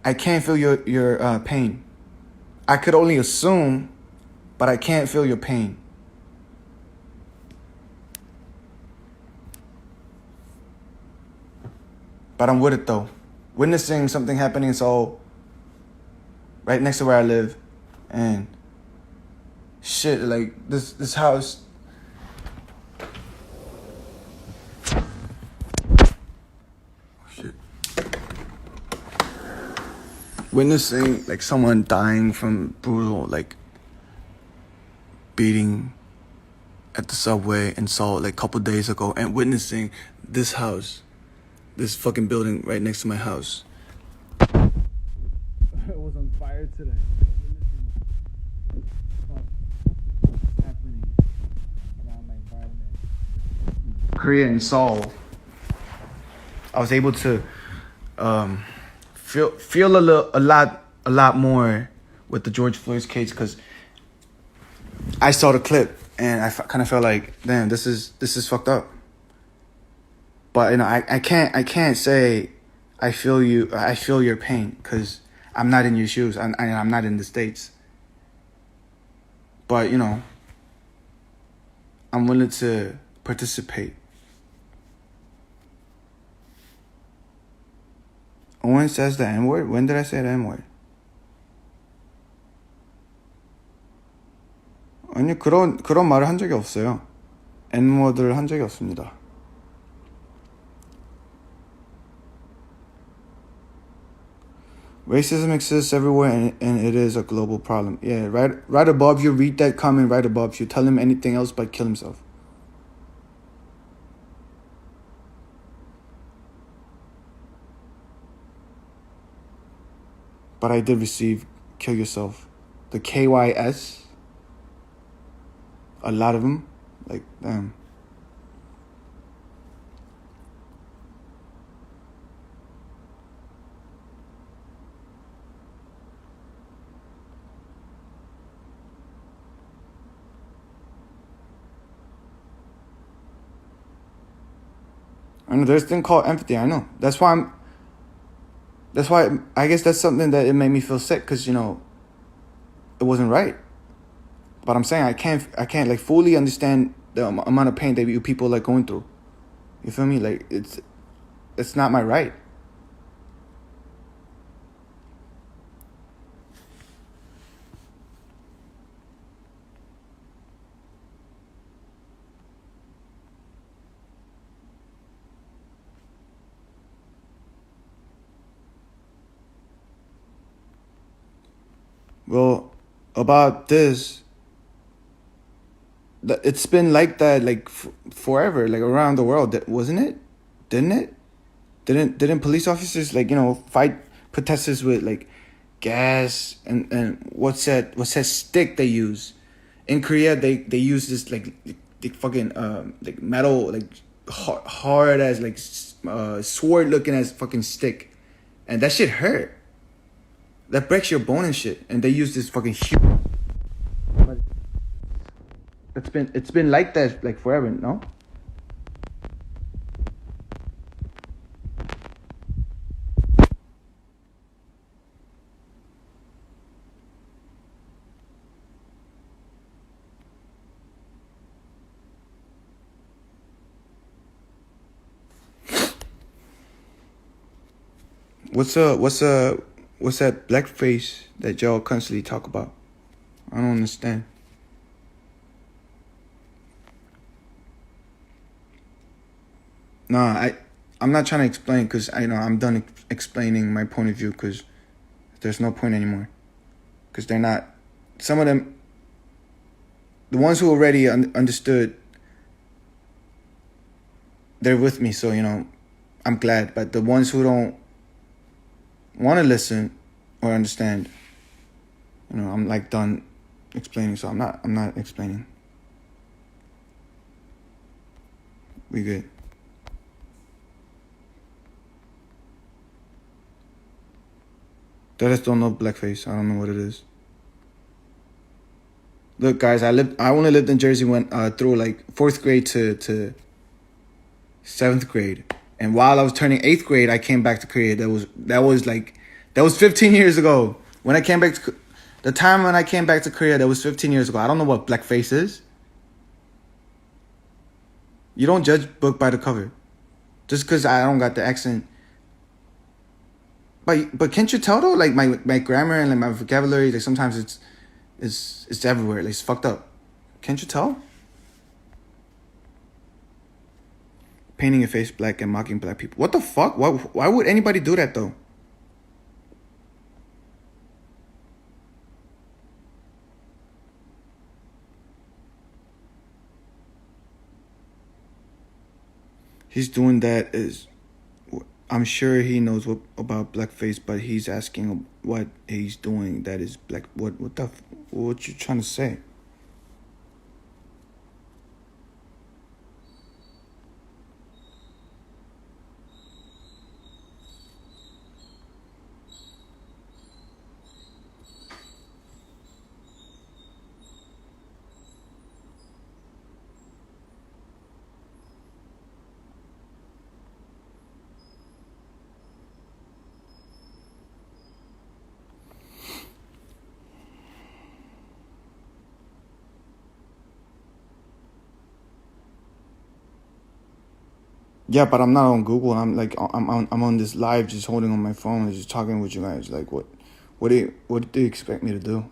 I can't feel your pain. I could only assume, but I can't feel your pain. But I'm with it though. Witnessing something happening so right next to where I live, and shit, like this house. Shit. Witnessing like someone dying from brutal like beating at the subway in Seoul like a couple days ago, and witnessing this house, this fucking building right next to my house. It was on fire today. Happening around my environment. Korea and Seoul. I was able to feel a lot a lot more with the George Floyd's case because I saw the clip and I kind of felt like, damn, this is fucked up. But I can't say I feel your pain because I'm not in your shoes. I'm not in the States. But I'm willing to participate. Owen says the N-word? When did I say the N-word? 아니 그런 말을 한 적이 없어요. N-word를 한 적이 없습니다. Racism exists everywhere and it is a global problem. Yeah, right above you, read that comment right above you. Tell him anything else but kill himself. But I did receive kill yourself. The KYS. A lot of them. Like, damn. I know there's a thing called empathy. I know. That's why I guess that's something that it made me feel sick because it wasn't right. But I'm saying I can't like fully understand the amount of pain that you people like going through. You feel me? Like it's not my right. Well, about this, it's been like that like forever, like around the world, wasn't it? Didn't it? Didn't police officers like fight protesters with like gas and what's that stick they use? In Korea, they use this like fucking like metal like hard as like sword looking as fucking stick, and that shit hurt. That breaks your bone and shit. And they use this fucking huge. It's been like that like forever, no? What's that blackface that y'all constantly talk about? I don't understand. Nah, I'm not trying to explain because I'm done explaining my point of view because there's no point anymore. Because they're not, some of them, the ones who already understood, they're with me. So I'm glad. But the ones who don't want to listen or understand, I'm like done explaining. So I'm not explaining. We good. I just don't know blackface. I don't know what it is. Look, guys, I only lived in Jersey through like 4th grade to 7th grade, and while I was turning 8th grade, I came back to Korea. That was 15 years ago. When I came back to the time when I came back to Korea, that was 15 years ago. I don't know what blackface is. You don't judge book by the cover, just because I don't got the accent. But can't you tell though? Like my grammar and like my vocabulary, like sometimes it's everywhere. Like it's fucked up. Can't you tell? Painting your face black and mocking black people. What the fuck? Why would anybody do that though? He's doing that is, I'm sure he knows about blackface, but he's asking what he's doing that is black. What you trying to say? Yeah, but I'm not on Google. I'm on this live, just holding on my phone and just talking with you guys. Like, what do you expect me to do?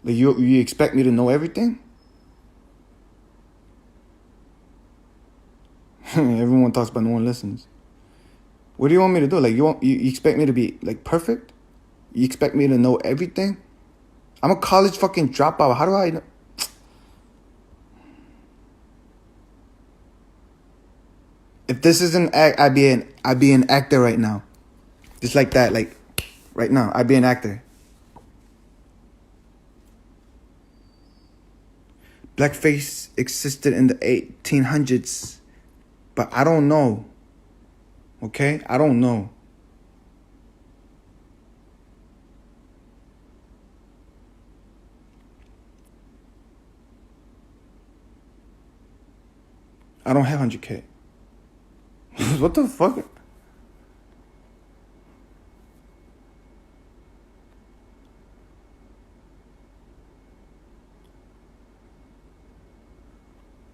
Like, you expect me to know everything? Everyone talks, but no one listens. What do you want me to do? Like, you expect me to be like perfect? You expect me to know everything? I'm a college fucking dropout. How do I know? If this is an act, I'd be an actor right now. Just like that, like right now, I'd be an actor. Blackface existed in the 1800s, but I don't know. Okay? I don't know. I don't have 100K. What the fuck?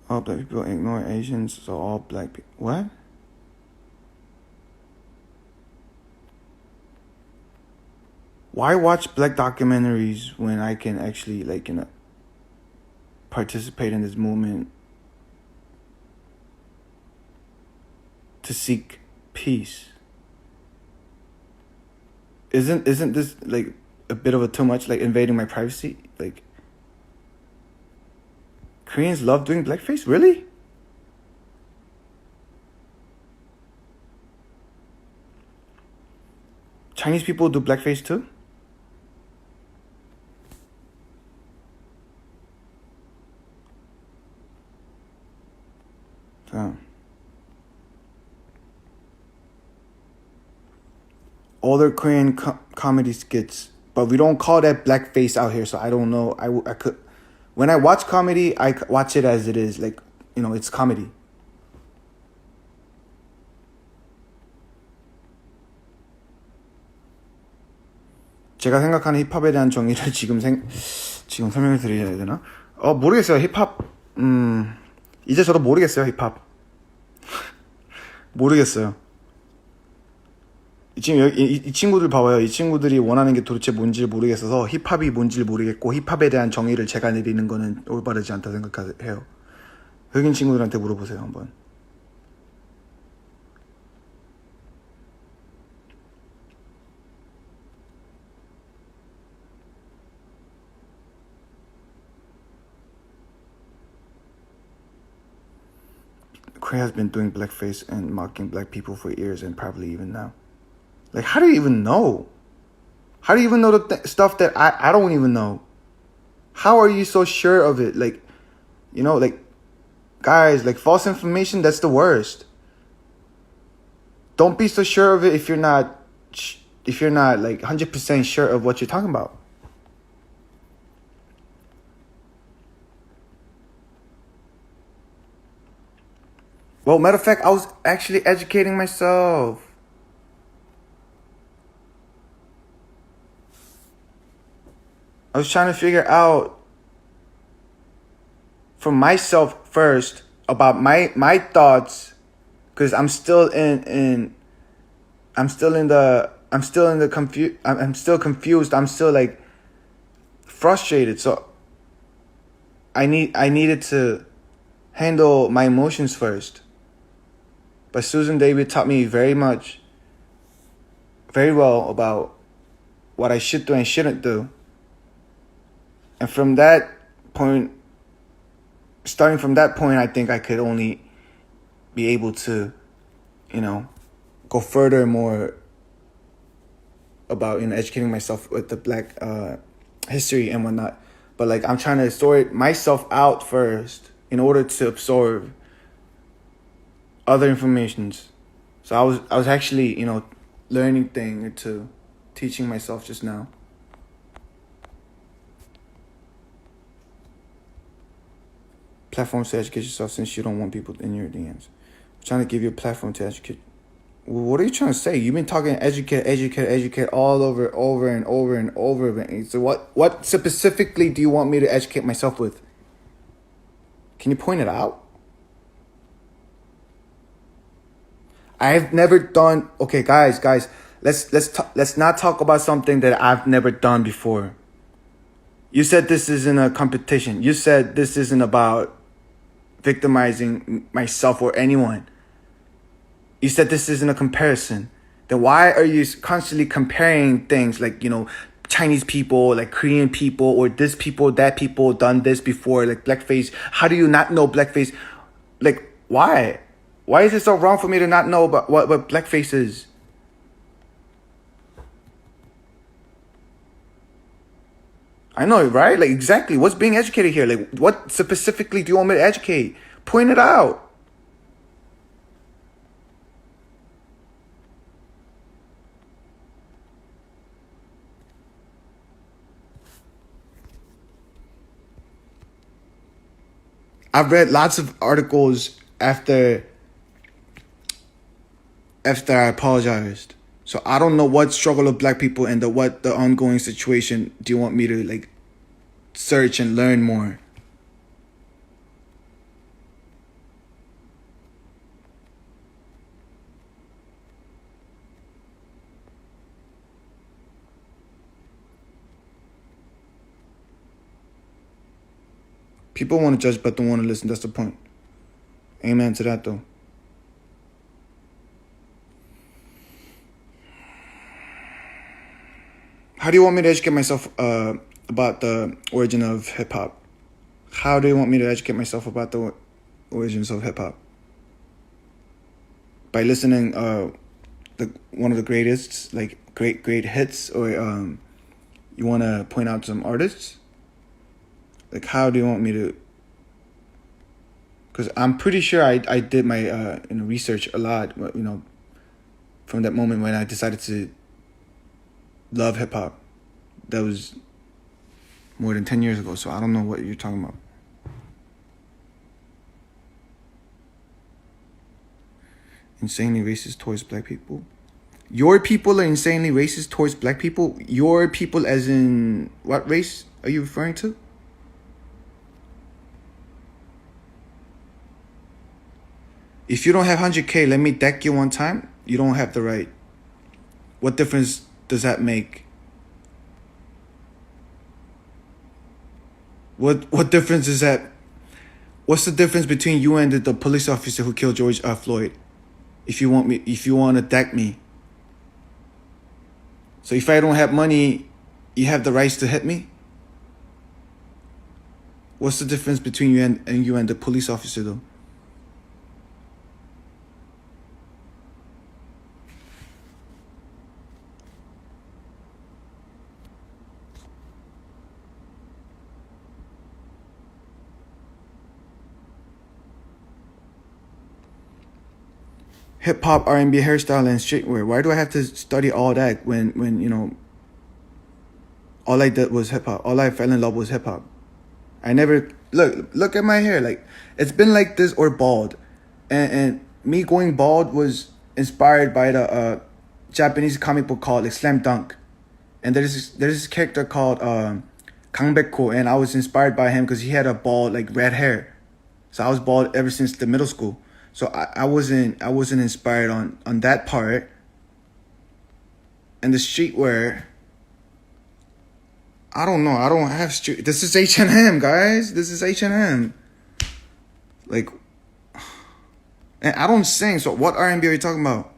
All black people ignore Asians, so all black people. What? Why watch black documentaries when I can actually, like, participate in this movement to seek peace? Isn't this like a bit of a too much, like invading my privacy? Like, Koreans love doing blackface? Really? Chinese people do blackface too? Damn. Older Korean comedy skits, but we don't call that blackface out here, so I don't know. I could, when I watch comedy, I watch it as it is, like, it's comedy. 제가 생각하는 힙합에 대한 정의를 지금 설명을 드려야 되나? 모르겠어요. 힙합, 이제 저도 모르겠어요. 힙합. 모르겠어요. 지금 이 친구들 봐봐요. 이 친구들이 원하는 게 도대체 뭔지 모르겠어서 힙합이 뭔지 모르겠고, 힙합에 대한 정의를 제가 내리는 거는 올바르지 않다 생각해요. 흑인 친구들한테 물어보세요, 한번. Korea has been doing blackface and mocking black people for years and probably even now. Like, how do you even know? How do you even know the stuff that I don't even know? How are you so sure of it? Like, like, guys, like, false information, that's the worst. Don't be so sure of it if you're not like 100% sure of what you're talking about. Well, matter of fact, I was actually educating myself. I was trying to figure out for myself first about my thoughts, because I'm still confused. I'm still like frustrated. So I needed to handle my emotions first. But Susan David taught me very well about what I should do and shouldn't do. And from that point, starting from that point, I think I could only be able to, go further more about, educating myself with the black history and whatnot. But, like, I'm trying to sort myself out first in order to absorb other informations. So I was actually, learning thing or two, teaching myself just now. Platforms to educate yourself since you don't want people in your DMs. I'm trying to give you a platform to educate. What are you trying to say? You've been talking educate all over and over again. So what specifically do you want me to educate myself with? Can you point it out? I've never done. Okay, guys, let's not talk about something that I've never done before. You said this isn't a competition. You said this isn't about victimizing myself or anyone. You said this isn't a comparison. Then why are you constantly comparing things like, Chinese people, like Korean people, or this people, that people done this before, like blackface? How do you not know blackface? Like, why? Why is it so wrong for me to not know about what blackface is? I know, right? Like, exactly. What's being educated here? Like, what specifically do you want me to educate? Point it out. I've read lots of articles after I apologized. So I don't know what struggle of black people and what the ongoing situation do you want me to like search and learn more. People want to judge but don't want to listen. That's the point. Amen to that though. How do you want me to educate myself about the origin of hip hop? How do you want me to educate myself about the origins of hip hop? By listening one of the greatest, like great hits, or you want to point out some artists? Like, how do you want me to? Because I'm pretty sure I did my research a lot, from that moment when I decided to love hip hop. That was more than 10 years ago, so I don't know what you're talking about. Insanely racist towards black people? Your people are insanely racist towards black people? Your people as in what race are you referring to? If you don't have 100K, let me deck you one time. You don't have the right. What difference does that make? What difference is that? What's the difference between you and the police officer who killed George Floyd? If you want to deck me. So if I don't have money, you have the rights to hit me? What's the difference between you and the police officer though? Hip hop, R&B, hairstyle, and streetwear. Why do I have to study all that when all I did was hip hop? All I fell in love was hip hop. I never look at my hair. Like, it's been like this or bald, and me going bald was inspired by the Japanese comic book called like Slam Dunk, and there's this character called Kangbeko, and I was inspired by him because he had a bald like red hair, so I was bald ever since the middle school. So I wasn't inspired on that part. And the streetwear, I don't know. I don't have street. This is H&M, guys. This is H&M. Like, and I don't sing. So what R&B are you talking about?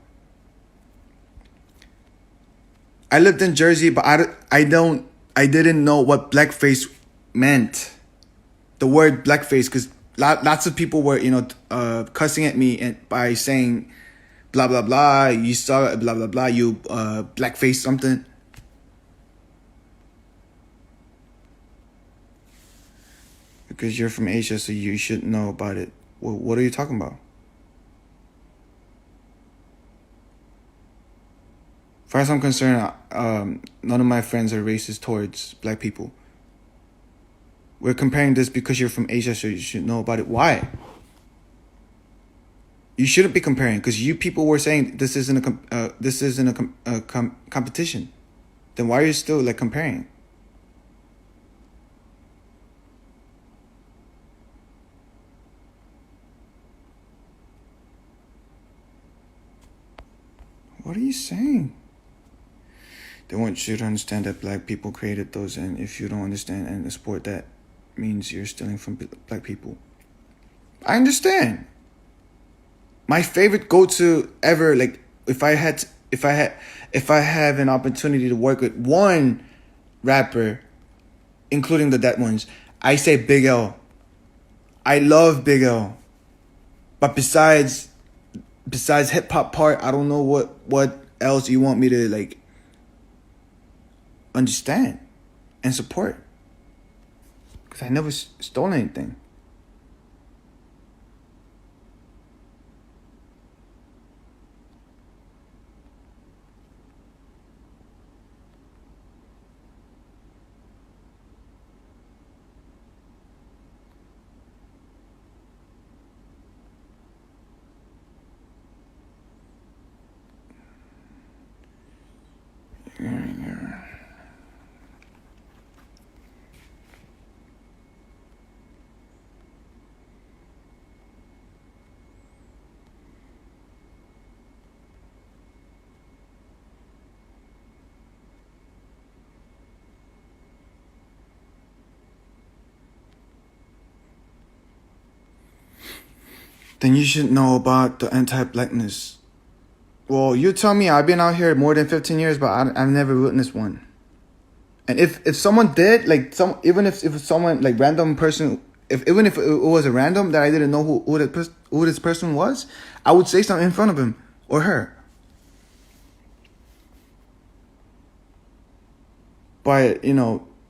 I lived in Jersey, but I didn't know what blackface meant. The word blackface, because lots of people were, cussing at me and by saying, blah, blah, blah, you saw blah, blah, blah, you blackface something. Because you're from Asia, so you should know about it. Well, what are you talking about? As far as I'm concerned, none of my friends are racist towards black people. We're comparing this because you're from Asia, so you should know about it. Why? You shouldn't be comparing, because you people were saying this isn't a competition. Then why are you still like comparing? What are you saying? They want you to understand that black people created those, and if you don't understand and support that, means you're stealing from black people. I understand. My favorite go-to ever, like if I have an opportunity to work with one rapper, including the dead ones, I say Big L. I love Big L. But besides hip hop part, I don't know what else you want me to like understand and support. Because I never stole anything. Then you should know about the anti-blackness. Well, you tell me. I've been out here more than 15 years, but I've never witnessed one. And if someone did, like even if someone like random person, even if it was a random that I didn't know who this person was, I would say something in front of him or her. But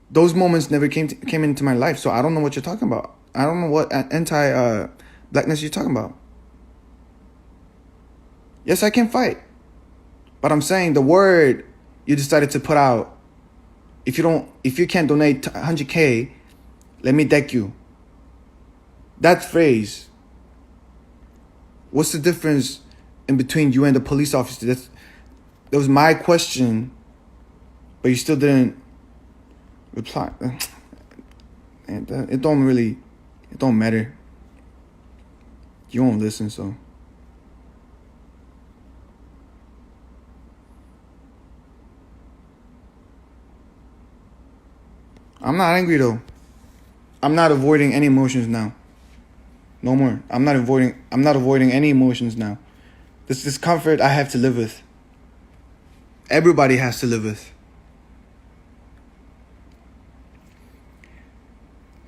those moments never came into my life, so I don't know what you're talking about. I don't know what anti-blackness you're talking about. Yes, I can fight, but I'm saying the word you decided to put out. If you can't donate 100K, let me deck you. That phrase. What's the difference in between you and the police officer? That was my question, but you still didn't reply. And it don't matter. You won't listen, so. I'm not angry though. I'm not avoiding any emotions now. No more. I'm not avoiding any emotions now. This discomfort I have to live with. Everybody has to live with.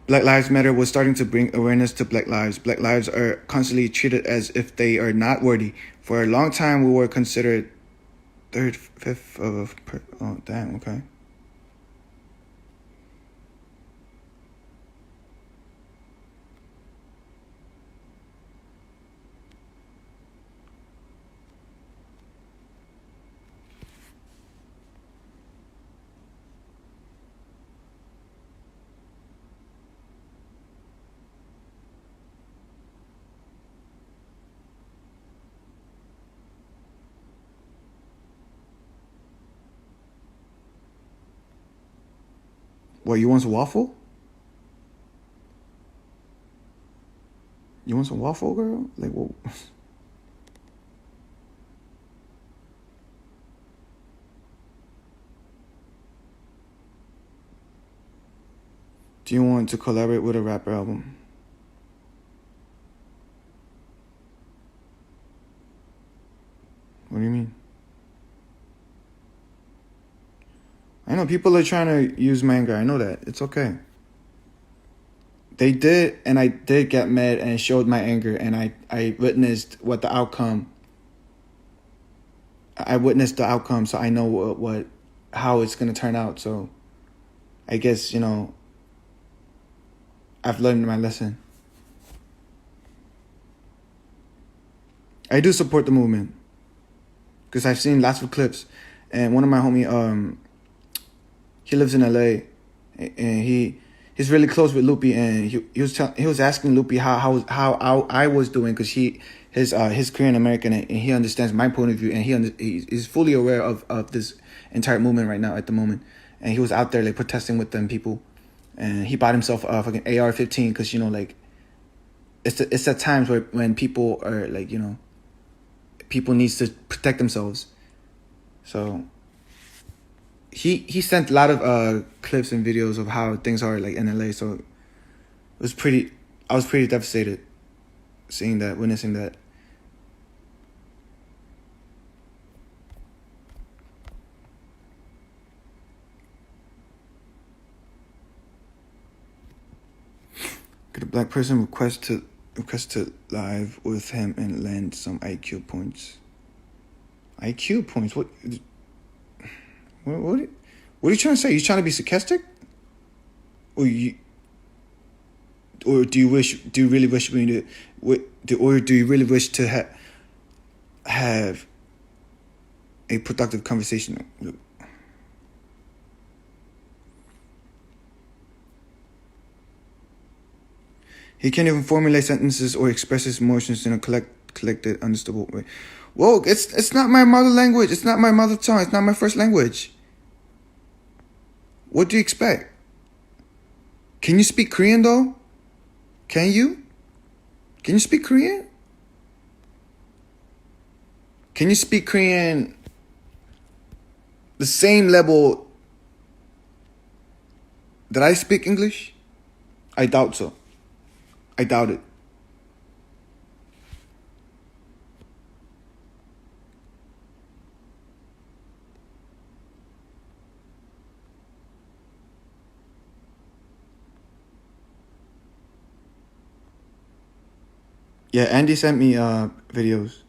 Black Lives Matter was starting to bring awareness to black lives. Black lives are constantly treated as if they are not worthy. For a long time, we were considered third, fifth of. Oh, damn. Okay. What, you want some waffle? You want some waffle, girl? Like, what? Do you want to collaborate with a rapper album? What do you mean? I know people are trying to use my anger. I know that. It's okay. They did, and I did get mad and showed my anger, and I witnessed what the outcome. I witnessed the outcome, so I know how it's gonna turn out. So, I guess I've learned my lesson. I do support the movement because I've seen lots of clips, and one of my homie, he lives in LA, and he he's really close with Loopy, and he was asking Loopy how I was doing, because his Korean American, and he understands my point of view, and he's fully aware of this entire movement right now at the moment, and he was out there like protesting with them people, and he bought himself a fucking AR-15 because, you know, like it's at times when people are like, you know, people needs to protect themselves. So he sent a lot of clips and videos of how things are like in LA. So I was pretty devastated seeing that, witnessing that. Could a black person request to live with him and land some IQ points? IQ points? What are you trying to say? You trying to be sarcastic? Or do you really wish to have a productive conversation? He can't even formulate sentences or express his emotions in a collected, understandable way. Whoa, it's not my mother language. It's not my mother tongue. It's not my first language. What do you expect? Can you speak Korean though? Can you? Can you speak Korean? Can you speak Korean the same level that I speak English? I doubt so. I doubt it. Yeah, Andy sent me videos.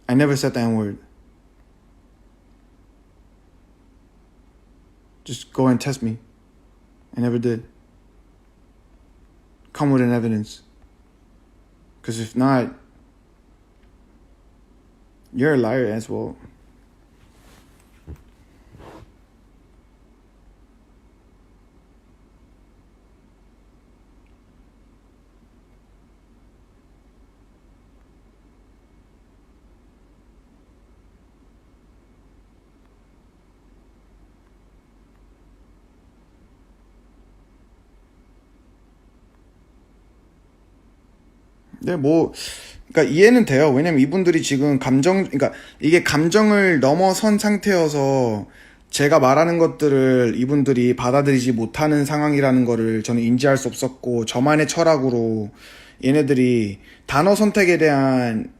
I never said the N-word. Just go and test me. I never did. Come with an evidence. Because if not, you're a liar as well. 네, 그러니까 이해는 돼요. 왜냐면 이분들이 지금 그러니까 이게 감정을 넘어선 상태여서 제가 말하는 것들을 이분들이 받아들이지 못하는 상황이라는 거를 저는 인지할 수 없었고, 저만의 철학으로 얘네들이 단어 선택에 대한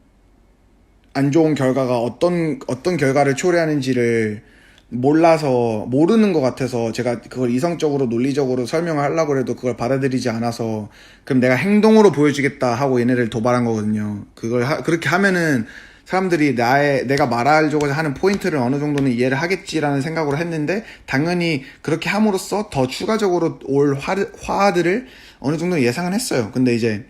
안 좋은 결과가 어떤 결과를 초래하는지를 모르는 것 같아서 제가 그걸 이성적으로 논리적으로 설명을 하려고 해도 그걸 받아들이지 않아서, 그럼 내가 행동으로 보여주겠다 하고 얘네를 도발한 거거든요. 그렇게 하면은 사람들이 내가 말하려고 하는 포인트를 어느 정도는 이해를 하겠지라는 생각으로 했는데, 당연히 그렇게 함으로써 더 추가적으로 올 화들을 어느 정도 예상은 했어요. 근데 이제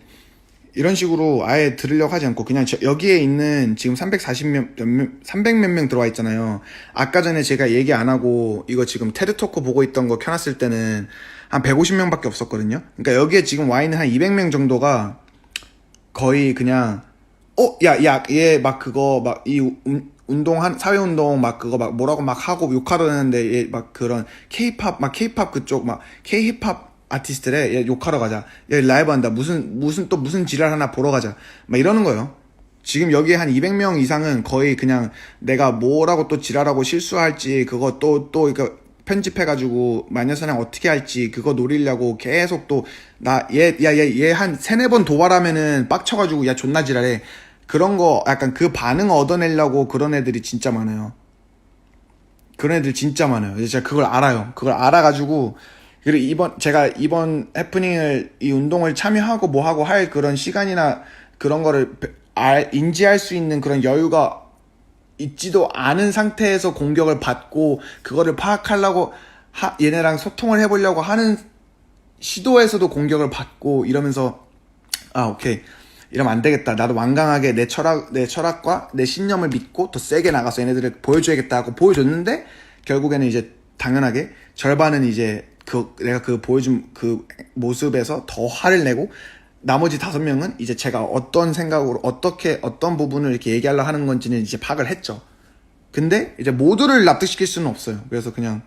이런 식으로 아예 들으려고 하지 않고 그냥 여기에 있는 지금 300몇 명 들어와 있잖아요. 아까 전에 제가 얘기 안 하고 이거 지금 테드토크 보고 있던 거 켜놨을 때는 한 150명밖에 없었거든요. 그러니까 여기에 지금 와 있는 한 200명 정도가 거의 그냥 얘 막 그거 막 이 사회운동 막 그거 막 뭐라고 막 하고 욕하려는데 얘 막 그런 케이팝 그쪽 막 K-힙합 아티스트래. 얘 욕하러 가자. 얘 라이브 한다. 무슨 지랄 하나 보러 가자. 막 이러는 거예요. 지금 여기에 한 200명 이상은 거의 그냥 내가 뭐라고 또 지랄하고 실수할지, 그거 또 그러니까 편집해가지고 마녀사냥 어떻게 할지 그거 노리려고 계속 또 얘 한 3-4번 도발하면은 빡쳐가지고 야 존나 지랄해. 그런 거 약간 그 반응 얻어내려고 그런 애들이 진짜 많아요. 그런 애들 진짜 많아요. 제가 그걸 알아요. 그걸 알아가지고, 그리고 제가 이번 해프닝을, 이 운동을 참여하고 뭐하고 할 그런 시간이나 그런 거를 인지할 수 있는 그런 여유가 있지도 않은 상태에서 공격을 받고, 그거를 파악하려고 얘네랑 소통을 해보려고 하는 시도에서도 공격을 받고 이러면서, 오케이. 이러면 안 되겠다. 나도 완강하게 내 철학과 내 신념을 믿고 더 세게 나가서 얘네들을 보여줘야겠다 하고 보여줬는데, 결국에는 이제 당연하게 절반은 이제 내가 보여준 그 모습에서 더 화를 내고 나머지 5명은 이제 제가 어떤 생각으로 어떤 부분을 이렇게 얘기하려고 하는 건지는 이제 파악을 했죠. 근데 이제 모두를 납득시킬 수는 없어요. 그래서 그냥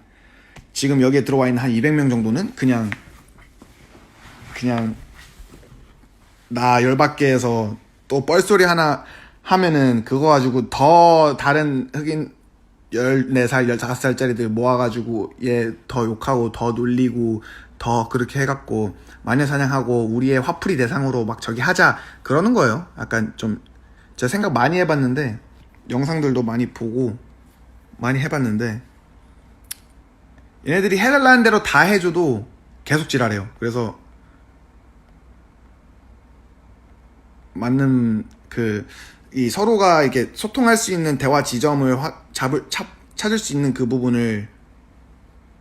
지금 여기에 들어와 있는 한 200명 정도는 그냥 나 열받게 해서 또 뻘소리 하나 하면은 그거 가지고 더 다른 흑인 14살, 15살짜리들 모아가지고 얘 더 욕하고 더 놀리고 더 그렇게 해갖고 마녀사냥하고 우리의 화풀이 대상으로 막 저기 하자 그러는 거예요. 약간 좀 제가 생각 많이 해봤는데 영상들도 많이 보고 많이 해봤는데 얘네들이 해달라는 대로 다 해줘도 계속 지랄해요. 그래서 맞는 이 서로가 이렇게 소통할 수 있는 대화 지점을 찾을 수 있는 그 부분을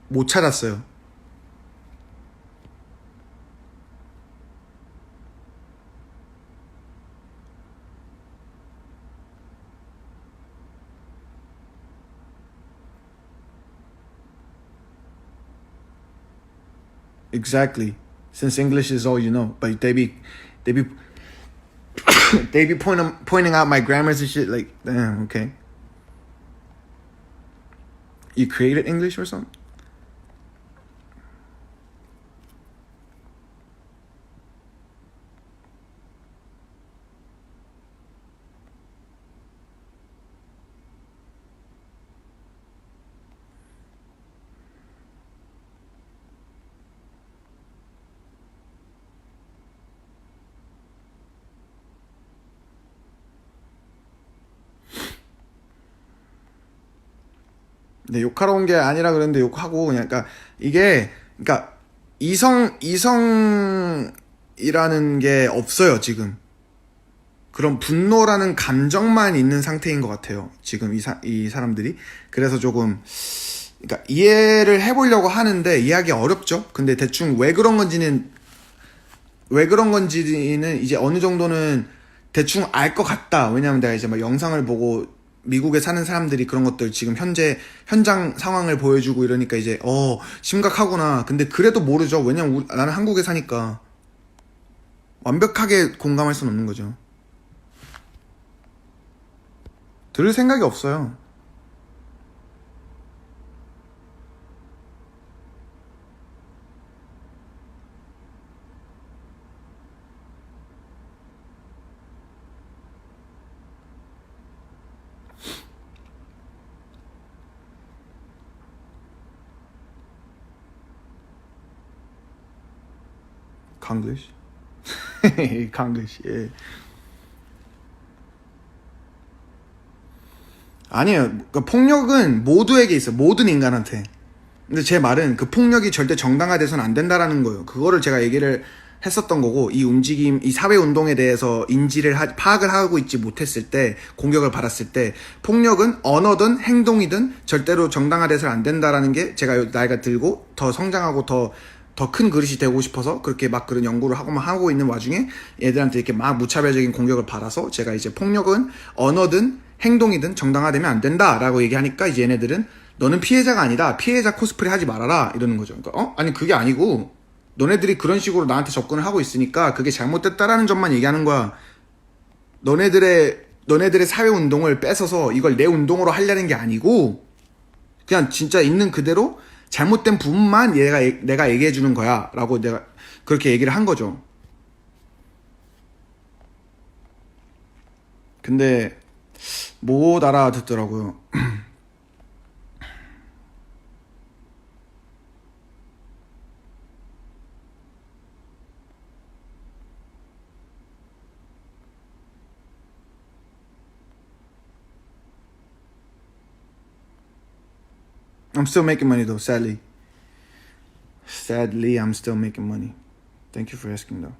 못 찾았어요. Exactly. Since English is all you know, but they be they be pointing out my grammars and shit. Like, damn, okay. You created English or something? 네, 욕하러 온 게 아니라 그랬는데 욕하고 그냥 그러니까 이성이라는 게 없어요 지금. 그런 분노라는 감정만 있는 상태인 것 같아요 지금 이 사람들이. 그래서 조금 그러니까 이해를 해보려고 하는데 이해하기 어렵죠. 근데 대충 왜 그런 건지는 이제 어느 정도는 대충 알 것 같다. 왜냐면 내가 이제 막 영상을 보고 미국에 사는 사람들이 그런 것들 지금 현장 상황을 보여주고 이러니까 이제 심각하구나. 근데 그래도 모르죠. 왜냐면 나는 한국에 사니까 완벽하게 공감할 수는 없는 거죠. 들을 생각이 없어요. Konglish? Konglish, 예. 아니에요. 그러니까 폭력은 모두에게 있어. 모든 인간한테. 근데 제 말은 그 폭력이 절대 정당화돼서는 안 된다라는 거예요. 그거를 제가 얘기를 했었던 거고, 이 사회 운동에 대해서 파악을 하고 있지 못했을 때, 공격을 받았을 때, 폭력은 언어든 행동이든 절대로 정당화돼서는 안 된다라는 게 제가 나이가 들고 더 성장하고 더 큰 그릇이 되고 싶어서 그렇게 막 그런 연구를 하고 있는 와중에 얘들한테 이렇게 막 무차별적인 공격을 받아서 제가 이제 폭력은 언어든 행동이든 정당화되면 안 된다라고 얘기하니까 이제 얘네들은 너는 피해자가 아니다. 피해자 코스프레 하지 말아라. 이러는 거죠. 그러니까 아니 그게 아니고 너네들이 그런 식으로 나한테 접근을 하고 있으니까 그게 잘못됐다라는 점만 얘기하는 거야. 너네들의 사회 운동을 뺏어서 이걸 내 운동으로 하려는 게 아니고 그냥 진짜 있는 그대로 잘못된 부분만 내가 얘기해 주는 거야 라고 내가 그렇게 얘기를 한 거죠. 근데 못 알아듣더라고요. I'm still making money though, sadly. Sadly, I'm still making money. Thank you for asking though.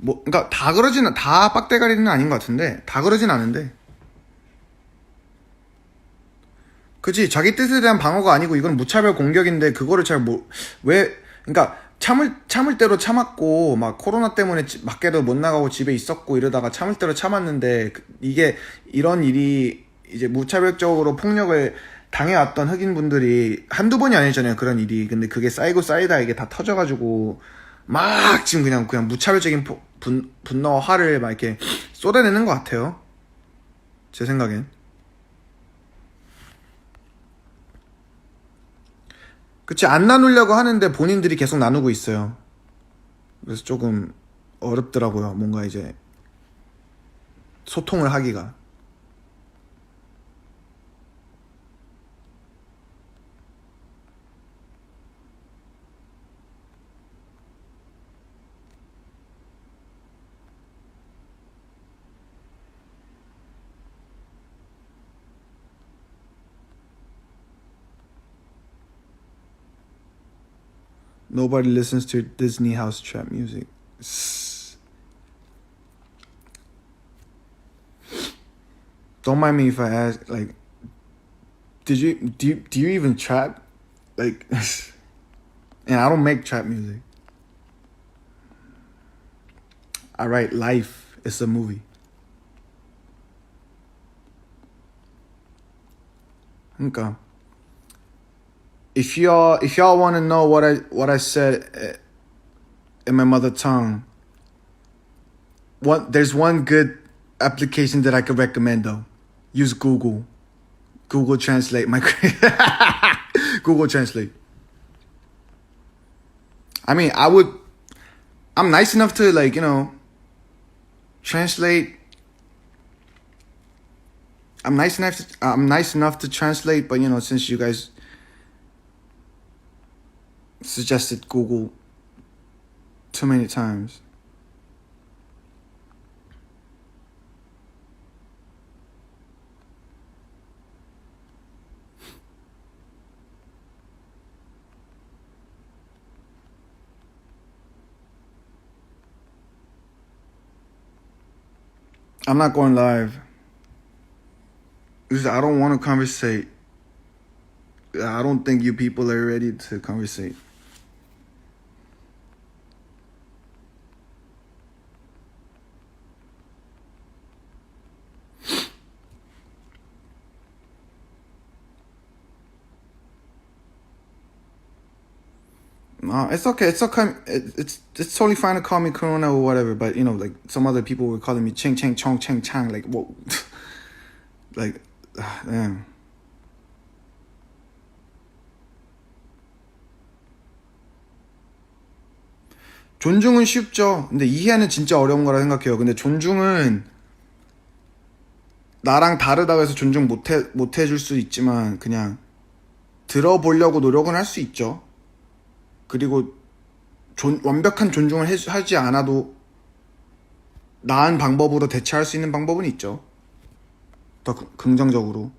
뭐 그러니까 다 빡대가리는 아닌 것 같은데 다 그러진 않은데 그치 자기 뜻에 대한 방어가 아니고 이건 무차별 공격인데 그거를 잘 왜 그러니까 참을 대로 참았고 막 코로나 때문에 밖에도 못 나가고 집에 있었고 이러다가 참을 대로 참았는데 이게 이런 일이 이제 무차별적으로 폭력을 당해왔던 흑인분들이 한두 번이 아니잖아요 그런 일이. 근데 그게 쌓이고 쌓이다 이게 다 터져가지고 막 지금 그냥 무차별적인 분노와 화를 막 이렇게 쏟아내는 것 같아요 제 생각엔. 그치 안 나누려고 하는데 본인들이 계속 나누고 있어요. 그래서 조금 어렵더라고요 뭔가 이제 소통을 하기가. Nobody listens to Disney house trap music. Don't mind me if I ask, like, do you even trap? Like, and I don't make trap music. I write Life. It's a movie. 그러니까 if y'all want to know what I said in my mother tongue, there's one good application that I could recommend though. Use Google Translate. Google Translate. I mean, I'm nice enough to like, translate. I'm nice enough to translate, but since you guys suggested Google too many times. I'm not going live. I don't want to conversate. I don't think you people are ready to conversate. No, it's okay. It's okay. It's totally fine to call me Corona or whatever. But like some other people were calling me Ching Chang Chong Chang Chang. Like whoa, like damn. 존중은 쉽죠. 근데 이해는 진짜 어려운 거라 생각해요. 근데 존중은 나랑 다르다고 해서 존중 못 해줄 수 있지만 그냥 들어보려고 노력은 할 수 있죠. 그리고 완벽한 존중을 하지 않아도 나은 방법으로 대처할 수 있는 방법은 있죠. 더 긍정적으로.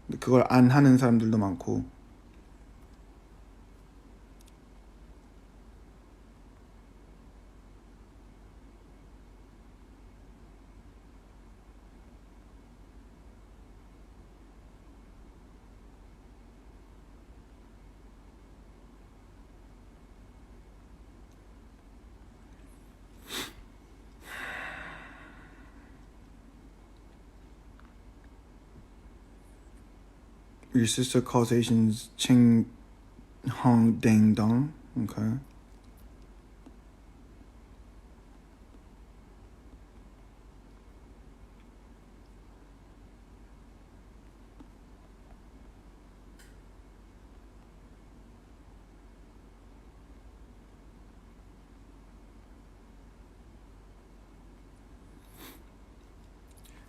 근데 그걸 안 하는 사람들도 많고. Your sister calls Asians Ching Hong Dang Dong. Okay.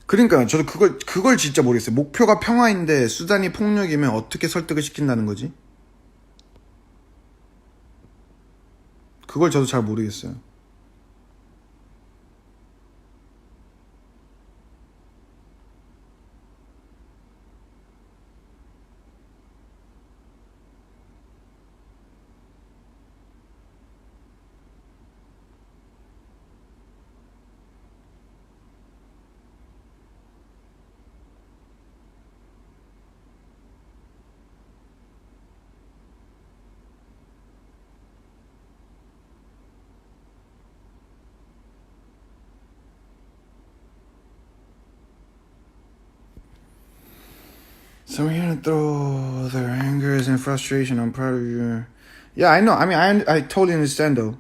그러니까요. 저도 그걸 진짜 모르겠어요. 목표가 평화인데 수단이 폭력이면 어떻게 설득을 시킨다는 거지? 그걸 저도 잘 모르겠어요. Some are here to throw their angers and frustration. I'm proud of you. Yeah, I know. I mean, I totally understand though.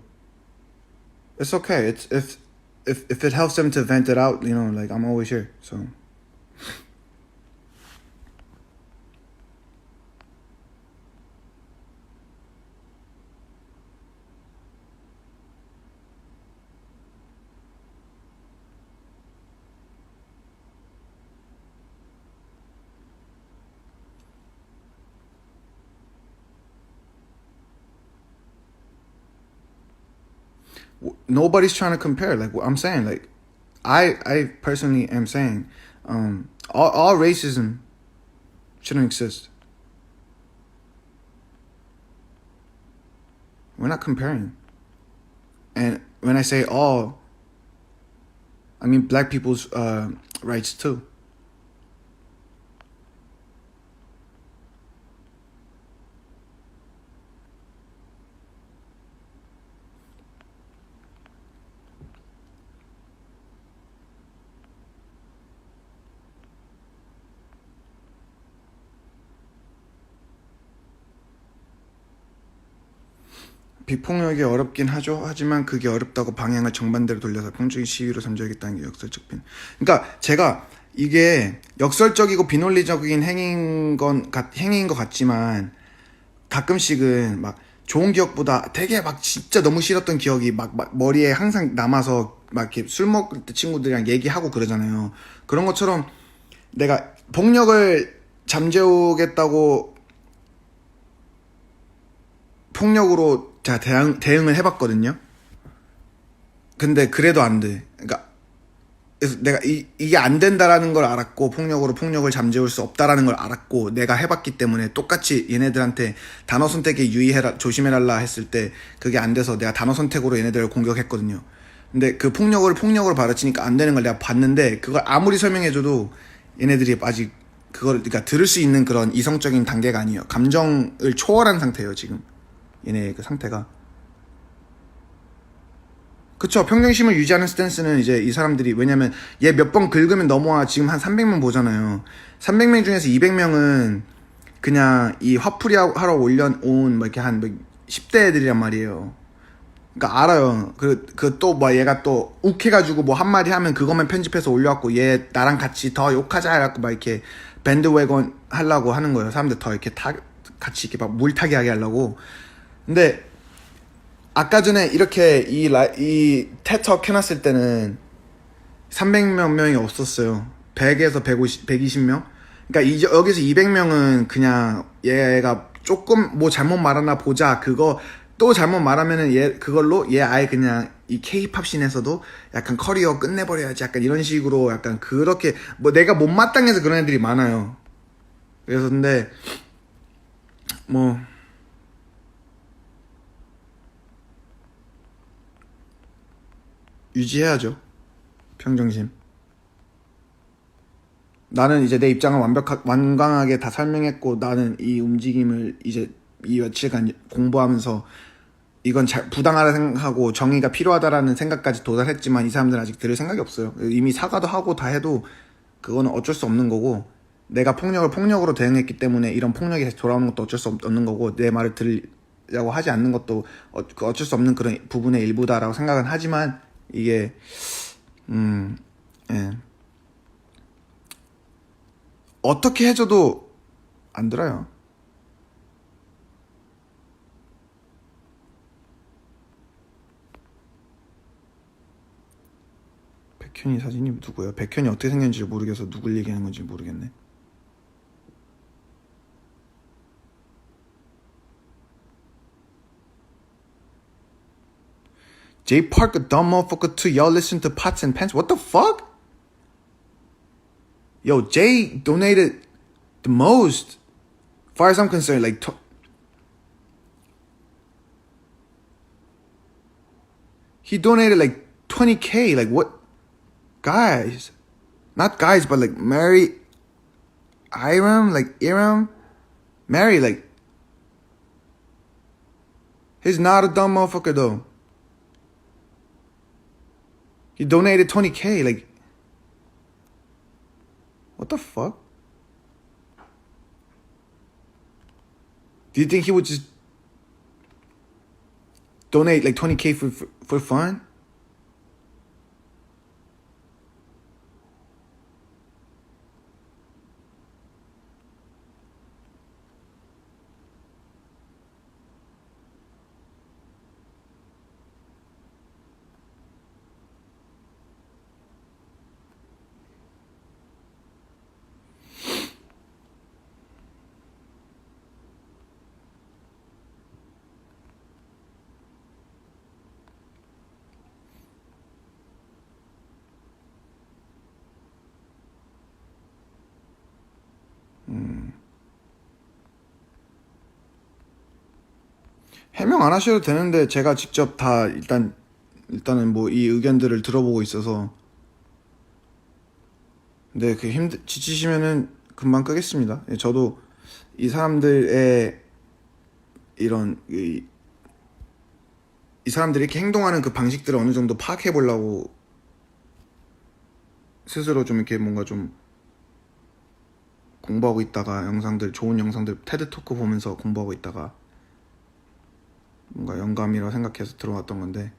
It's okay. It's if it helps them to vent it out, you know, like I'm always here. So. Nobody's trying to compare. Like what I'm saying, like I personally am saying, all racism shouldn't exist. We're not comparing. And when I say all, I mean black people's rights too. 비폭력이 어렵긴 하죠. 하지만 그게 어렵다고 방향을 정반대로 돌려서 평적인 시위로 잠재우겠다는 게 역설적 빈. 그러니까 제가 이게 역설적이고 비논리적인 행위인 것 같지만 가끔씩은 막 좋은 기억보다 되게 막 진짜 너무 싫었던 기억이 막 머리에 항상 남아서 막 이렇게 술 먹을 때 친구들이랑 얘기하고 그러잖아요. 그런 것처럼 내가 폭력을 잠재우겠다고 폭력으로 제가 대응을 해봤거든요. 근데 그래도 안 돼. 그러니까 그래서 내가 이게 안 된다라는 걸 알았고 폭력으로 폭력을 잠재울 수 없다라는 걸 알았고 내가 해봤기 때문에 똑같이 얘네들한테 단어 선택에 유의해라 조심해달라 했을 때 그게 안 돼서 내가 단어 선택으로 얘네들을 공격했거든요. 근데 그 폭력으로 받아치니까 안 되는 걸 내가 봤는데 그걸 아무리 설명해줘도 얘네들이 아직 그걸 그러니까 들을 수 있는 그런 이성적인 단계가 아니에요. 감정을 초월한 상태예요 지금. 얘네 그 상태가. 그쵸. 평정심을 유지하는 스탠스는 이제 이 사람들이 왜냐면 얘 몇 번 긁으면 넘어와 지금 한 300명 보잖아요. 300명 중에서 200명은 그냥 이 화풀이 하러 올려온 뭐 이렇게 한 10대 애들이란 말이에요. 그러니까 알아요. 그 또 뭐 얘가 또 욱해가지고 뭐 한마디 하면 그것만 편집해서 올려갖고 얘 나랑 같이 더 욕하자 해갖고 막 이렇게 밴드웨건 하려고 하는 거예요. 사람들 더 이렇게 같이 이렇게 막 물타기 하게 하려고. 근데 아까 전에 이렇게 이 테톡 해놨을 때는 300몇 명이 없었어요. 100에서 120명? 그러니까 여기서 200명은 그냥 얘가 조금 뭐 잘못 말하나 보자. 그거 또 잘못 말하면은 그걸로 얘 아예 그냥 이 K-팝 씬에서도 약간 커리어 끝내버려야지. 약간 이런 식으로 약간 그렇게 뭐 내가 못마땅해서 그런 애들이 많아요. 그래서 근데 뭐 유지해야죠. 평정심. 나는 이제 내 입장을 완강하게 다 설명했고 나는 이 움직임을 이제 이 며칠간 공부하면서 이건 부당하다 생각하고 정의가 필요하다라는 생각까지 도달했지만 이 사람들은 아직 들을 생각이 없어요. 이미 사과도 하고 다 해도 그거는 어쩔 수 없는 거고 내가 폭력으로 대응했기 때문에 이런 폭력이 다시 돌아오는 것도 어쩔 수 없는 거고 내 말을 들으려고 하지 않는 것도 어쩔 수 없는 그런 부분의 일부다라고 생각은 하지만 이게 예. 어떻게 해줘도 안 들어요. 백현이 사진이 누구예요? 백현이 어떻게 생겼는지 모르겠어. 누굴 얘기하는 건지 모르겠네. Jay Park, a dumb motherfucker too. Y'all listen to Pots and Pants. What the fuck? Yo, Jay donated the most. As far as I'm concerned, like... he donated like 20K. Like what? Guys. Not guys, but like Mary... Iram? Like Iram? Mary, like... He's not a dumb motherfucker though. He donated 20K, like... What the fuck? Do you think he would just donate like 20K for fun? 해명 안 하셔도 되는데 제가 직접 다 일단은 뭐 이 의견들을 들어보고 있어서. 근데 그 지치시면은 금방 끄겠습니다. 예, 저도 이 사람들의 이런 이 사람들이 이렇게 행동하는 그 방식들을 어느 정도 파악해 보려고 스스로 좀 이렇게 뭔가 좀 공부하고 있다가 좋은 영상들 테드 토크 보면서 공부하고 있다가 뭔가 영감이라고 생각해서 들어왔던 건데,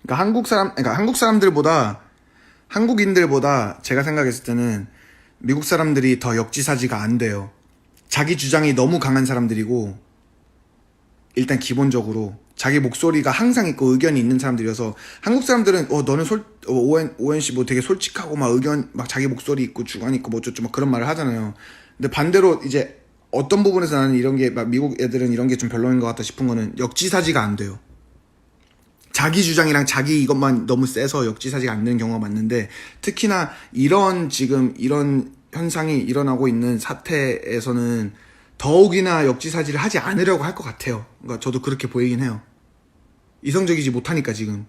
그러니까 한국인들보다 제가 생각했을 때는 미국 사람들이 더 역지사지가 안 돼요. 자기 주장이 너무 강한 사람들이고, 일단 기본적으로 자기 목소리가 항상 있고 의견이 있는 사람들이어서, 한국 사람들은 너는 오웬 씨 뭐 되게 솔직하고 막 의견 막 자기 목소리 있고 주관 있고 뭐 어쩌고 막 그런 말을 하잖아요. 근데 반대로 이제 어떤 부분에서 나는 이런 게 막 미국 애들은 이런 게 좀 별로인 것 같다 싶은 거는 역지사지가 안 돼요. 자기 주장이랑 자기 이것만 너무 세서 역지사지가 안 되는 경우가 많은데, 특히나 지금 이런 현상이 일어나고 있는 사태에서는 더욱이나 역지사지를 하지 않으려고 할 것 같아요. 그러니까 저도 그렇게 보이긴 해요. 이성적이지 못하니까 지금.